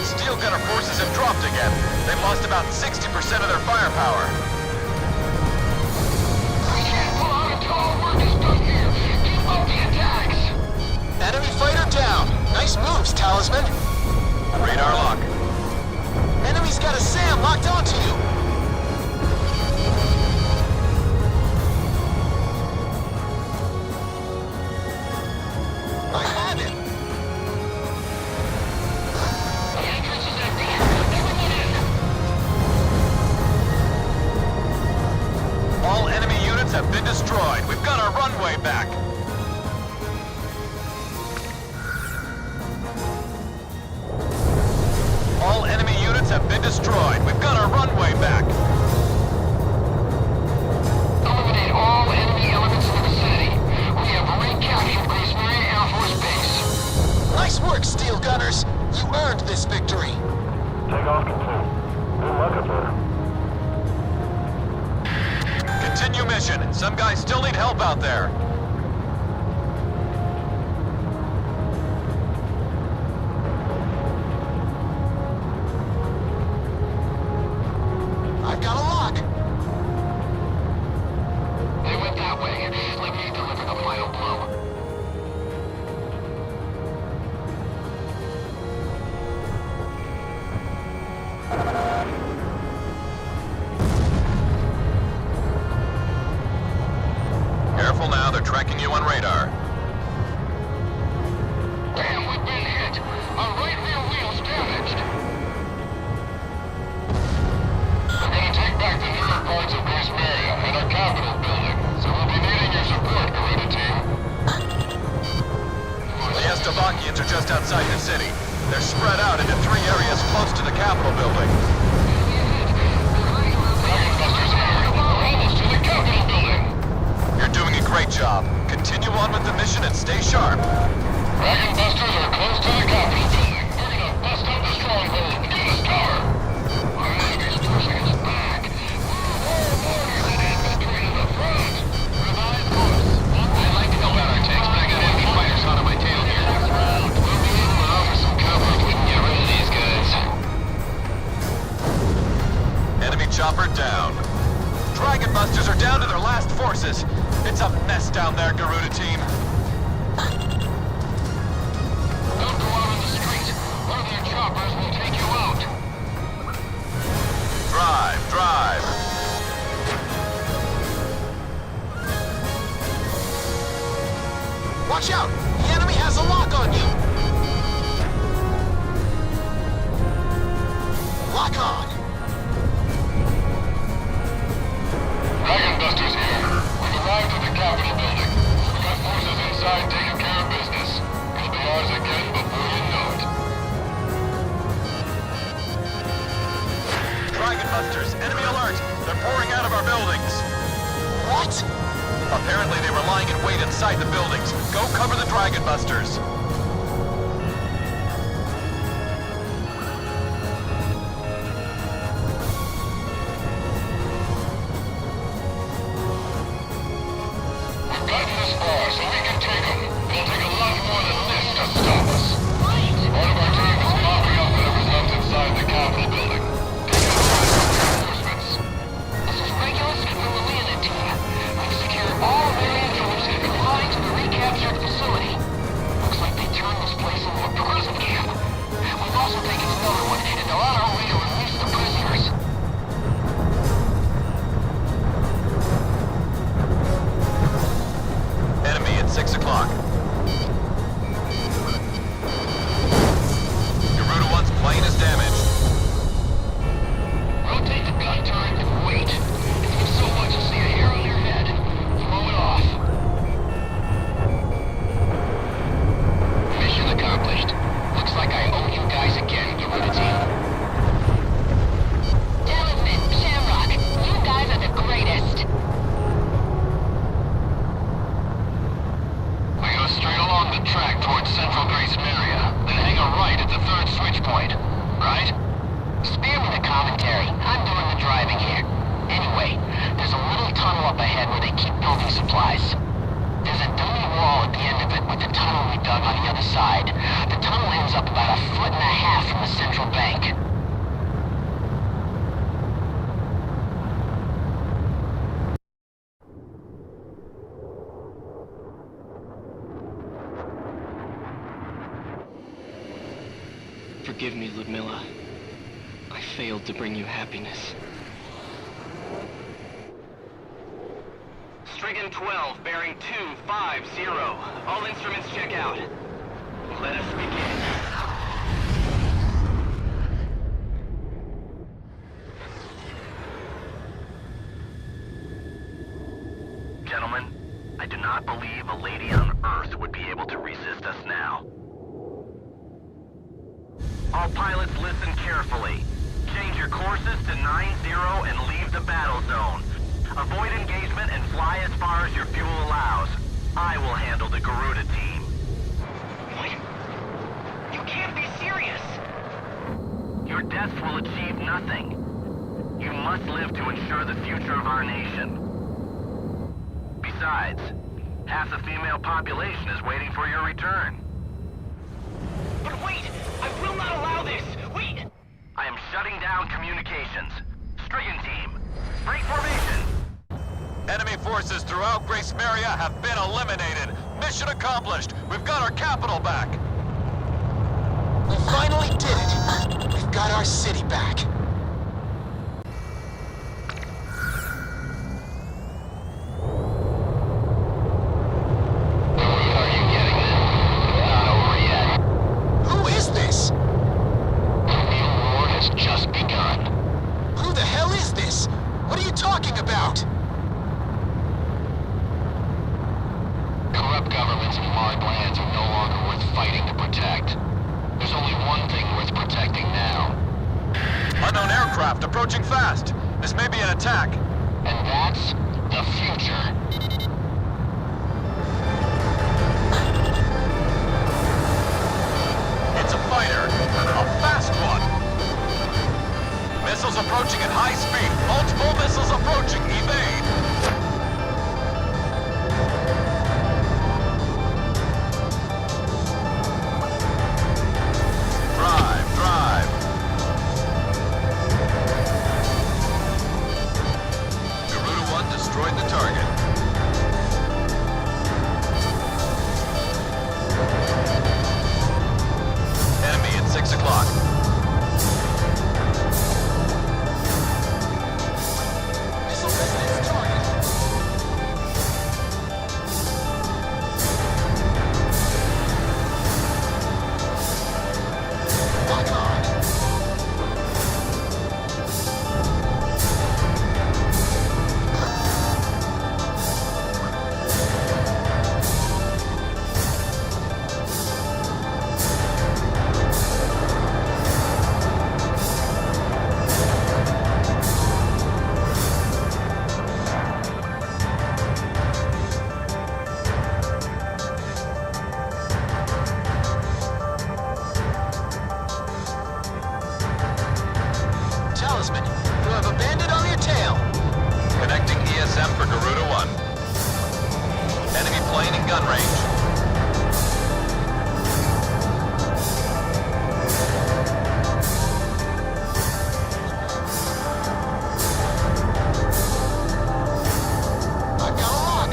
Steel gunner forces have dropped again. They've lost about 60% of their firepower. We can't pull out until our work is done here. Keep up the attacks. Enemy fighter down. Nice moves, Talisman. Radar lock. Enemy's got a SAM locked onto you. I have him. The entrance is empty. Everyone in. back. All enemy units have been destroyed. We've got our runway back. Eliminate all enemy elements in the vicinity. We have recaptured Grace Maria Air Force Base. Nice work, Steel Gunners. You earned this victory. Take off control. Good luck up there. Continue mission. Some guys still need help out there. I've got a lock. They went that way. Let me deliver the final blow. Careful now, they're tracking you on radar. Damn, we've been hit. Our right rear wheel's damaged. We're gonna take back the newer parts of Grace Maria and our Capitol building, so we'll be needing your support, Garita team. The Estevakians are just outside the city. They're spread out into 3 areas close to the Capitol building. Dragonbusters here. We're almost to the Capitol building. You're doing a great job. Continue on with the mission and stay sharp. Dragonbusters are close to the Capitol building. We're gonna bust out the stronghold and get us cover. Our enemy's pushing us back. More warriors and infantry to the front. Revise course. I'd like to know about our tanks, but I got enemy fighters hot on my tail here. We'll be able to offer some cover if we can get rid of these guys. Enemy chopper down. Dragonbusters are down to their last forces. It's a mess down there, Garuda team. Don't go out on the street. One of their choppers will take you out. Drive, drive. Watch out! The enemy has a lock on you! Lock on! Dragonbusters here. We've arrived at the Capitol building. We got forces inside taking care of business. It'll be ours again before you know it. Dragonbusters, enemy alert! They're pouring out of our buildings. What? Apparently they were lying in wait inside the buildings. Go cover the Dragonbusters. We've gotten this far, so we can take them. It'll take a lot more than this to stop us. Part of our team is mopping up whatever's left inside the Capitol building. Taking reinforcements. This is Regulus from the Leonid team. We've secured all Marian troops and confined to the recaptured facility. Looks like they turned this place into a prison camp. We've also taken another one, and they're on our way to release the prisoners. Enemy at 6 o'clock. Garuda 1's plane is damaged. Rotate the gun turret and wait. If you so much as see a hair on your head, throw it off. Mission accomplished. Looks like I owe you guys again, Garuda team. Damn it, Shamrock. You guys are the greatest. We go straight along the track towards Central Grace Maria, then hang a right at the 3rd switch point. Right? Spare me the commentary. I'm doing the driving here. Anyway, there's a little tunnel up ahead where they keep building supplies. There's a dummy wall at the end of it with the tunnel we dug on the other side. The tunnel ends up about 1.5 feet from the central bank. Forgive me, Ludmilla. I failed to bring you happiness. Strigan 12, bearing 250. All instruments check out. Let us begin. Gentlemen, I do not not believe a lady on Earth would be able to resist us now. All pilots listen carefully. Change your courses to 9-0 and leave the battle zone. Avoid engagement and fly as far as your fuel allows. I will handle the Garuda team. What? You can't be serious! Your deaths will achieve nothing. You must live to ensure the future of our nation. Besides, half the female population is waiting for your return. But wait! I will not allow this! Wait! I am shutting down communications. Stricken team, break formation! Enemy forces throughout Grace Maria have been eliminated. Mission accomplished. We've got our capital back. We finally did it. We've got our city back. Are you getting it? It's not over yet. Who is this? The real war has just begun. Who the hell is this? What are you talking about? Corrupt governments and marred lands are no longer worth fighting to protect. There's only one thing worth protecting now. Unknown aircraft approaching fast. This may be an attack. And that's the future. It's a fighter. A fast one. Missiles approaching at high speed. Multiple missiles approaching. Evade. Drive. Garuda 1 destroyed the target. Enemy at 6 o'clock. Missile residence target. Lock on. Talisman, you have a bandit on your tail. Connecting ESM for Garuda 1. Enemy plane in gun range. I've got a lock.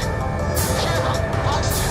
Camera, box 2.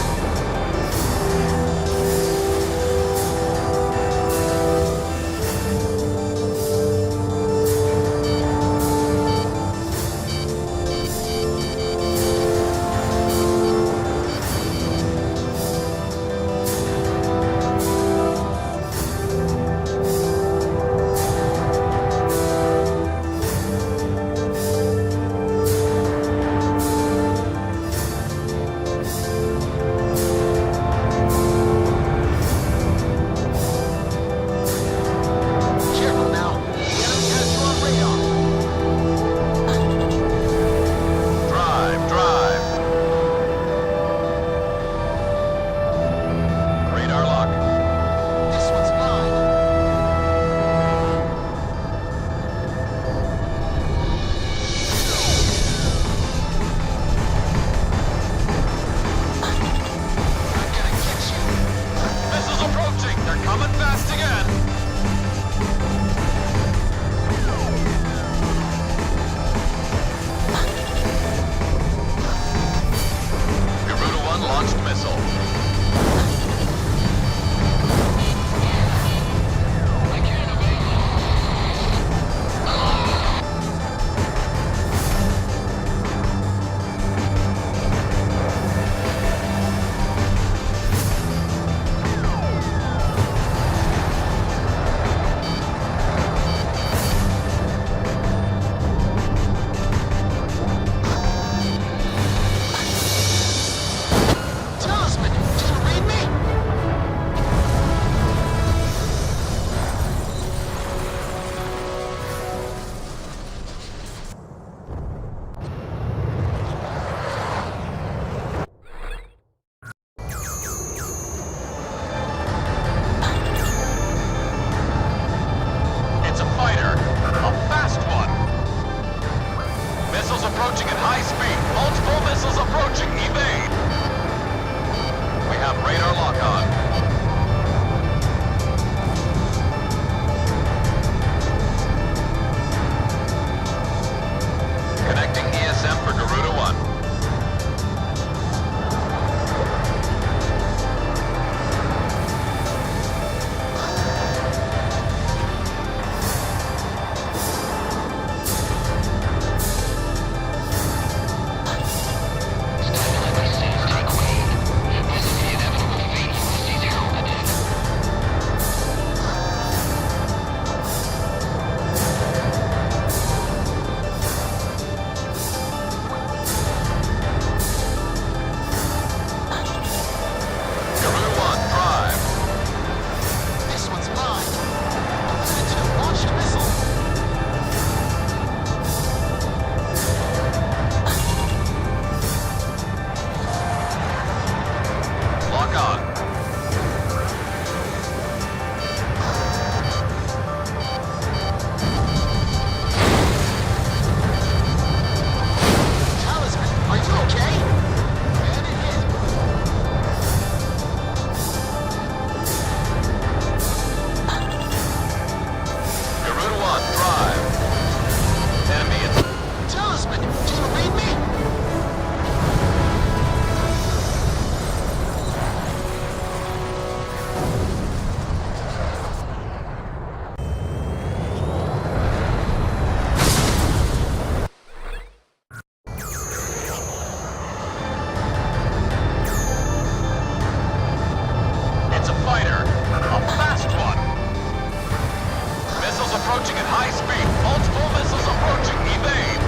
Moving at high speed. Multiple missiles approaching. Evade.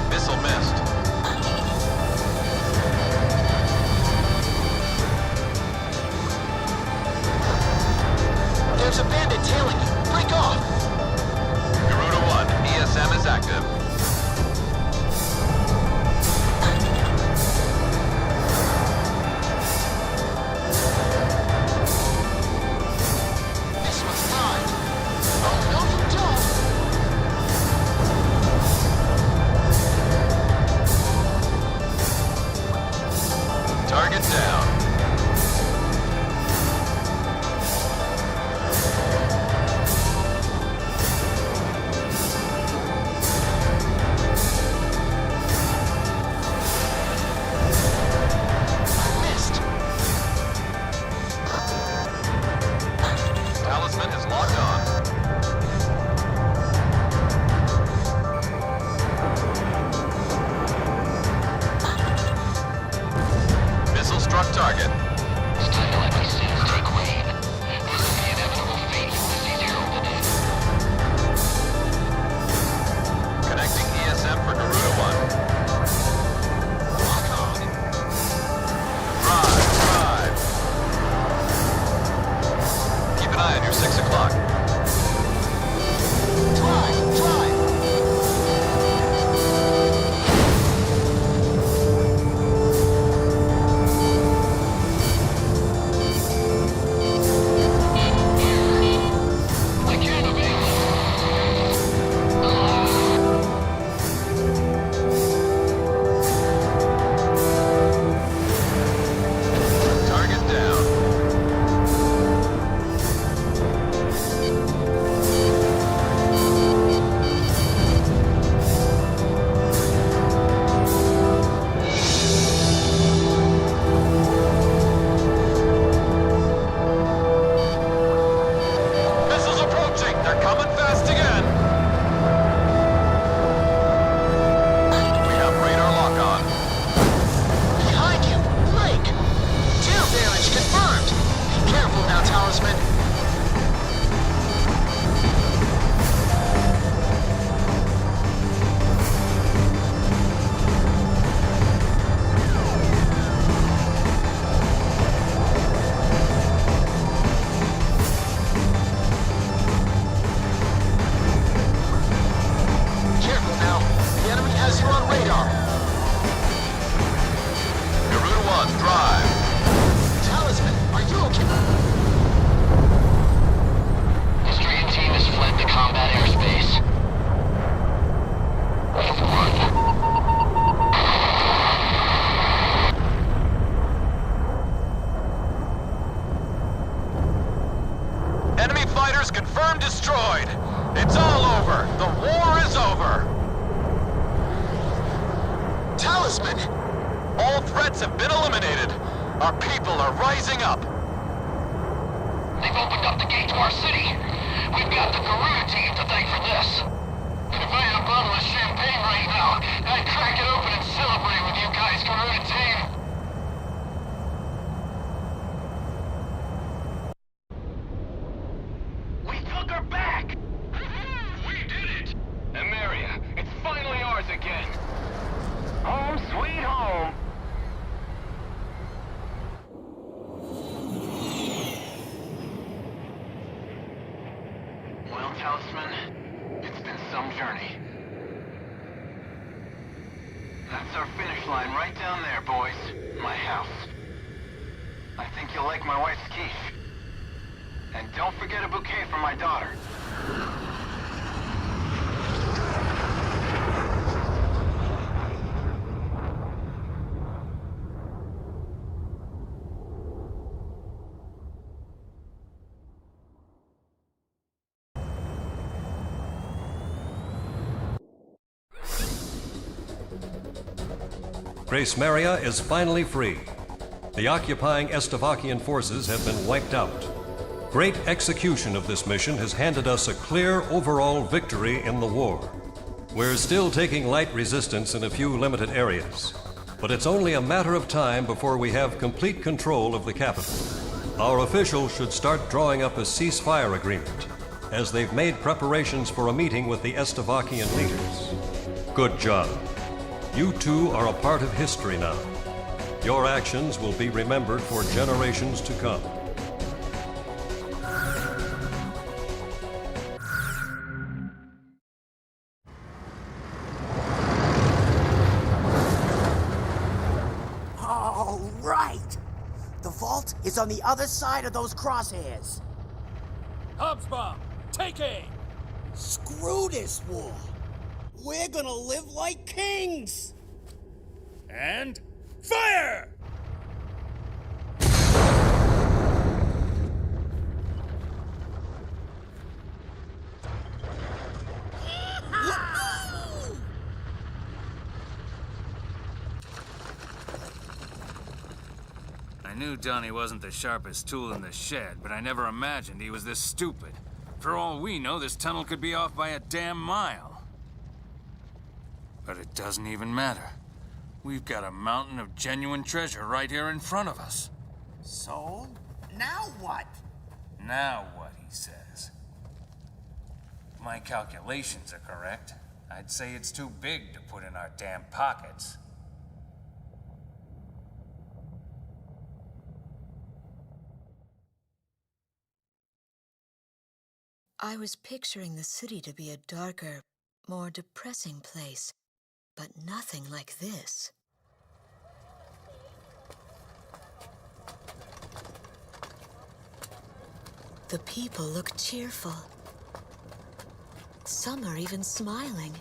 Missile missed. There's a bandit tailing you. Break off. Garuda 1, ESM is active. This one's mine. Oh, no, you don't. Target down. Missed. Talisman is locked on. Missile struck target. It's time to let my sins take reign. This is the inevitable fate Ulysses heralded in. Connecting ESM for Garuda 1. Lock on. Drive. Keep an eye on your 6 o'clock. Drive. I can't evade Target down. Missiles approaching. They're coming fast again. We have radar lock on. Behind you. Lake. Tail damage confirmed. Be careful now, Talisman. Careful now. The enemy has you on radar. Garuda 1, drive. Talisman, are you okay? The Strigan team has fled the combat airspace. Enemy fighters confirmed destroyed. It's all over. The war is over. Talisman! All threats have been eliminated. Our people are rising up. They've opened up the gate to our city. We've got the Garuda team to thank for this. If I had a bottle of champagne right now, I'd crack it open and celebrate with you guys, Garuda team. We took her back! We did it! Emeria, it's finally ours again! Home sweet home! Well, Talisman, it's been some journey. That's our finish line right down there, boys. My house. I think you'll like my wife's quiche. And don't forget a bouquet for my daughter. Grace Maria is finally free. The occupying Estavakian forces have been wiped out. Great execution of this mission has handed us a clear overall victory in the war. We're still taking light resistance in a few limited areas. But it's only a matter of time before we have complete control of the capital. Our officials should start drawing up a ceasefire agreement, as they've made preparations for a meeting with the Estevakian leaders. Good job. You two are a part of history now. Your actions will be remembered for generations to come. All right! The vault is on the other side of those crosshairs. Hobbs bomb! Take aim! Screw this war! We're gonna live like kings! And fire! I knew Donnie wasn't the sharpest tool in the shed, but I never imagined he was this stupid. For all we know, this tunnel could be off by a damn mile. But it doesn't even matter. We've got a mountain of genuine treasure right here in front of us. So, now what? Now what, he says. If my calculations are correct, I'd say it's too big to put in our damn pockets. I was picturing the city to be a darker, more depressing place, but nothing like this. The people look cheerful. Some are even smiling.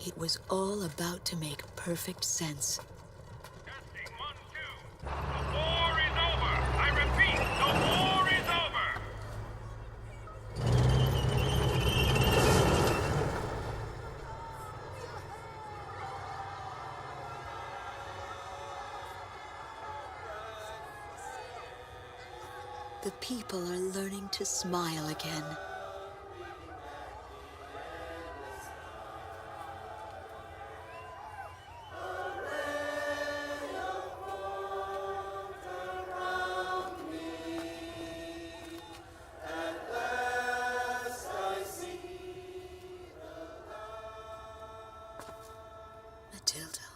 It was all about to make perfect sense. Testing 1, 2. The war is over. I repeat, the war is over. The people are learning to smile again. Matilda.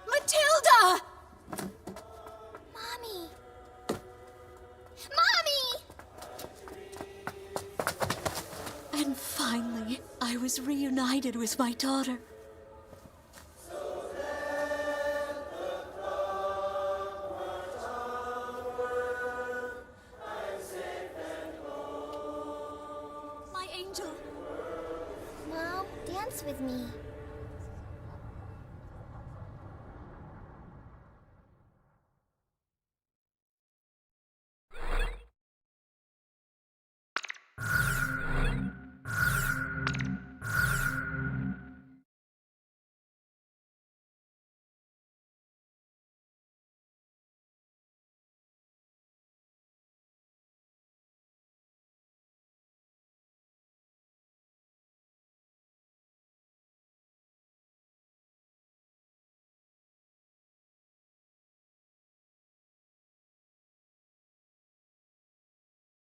Matilda! Mommy! Mommy! And finally, I was reunited with my daughter. My angel. Mom, dance with me.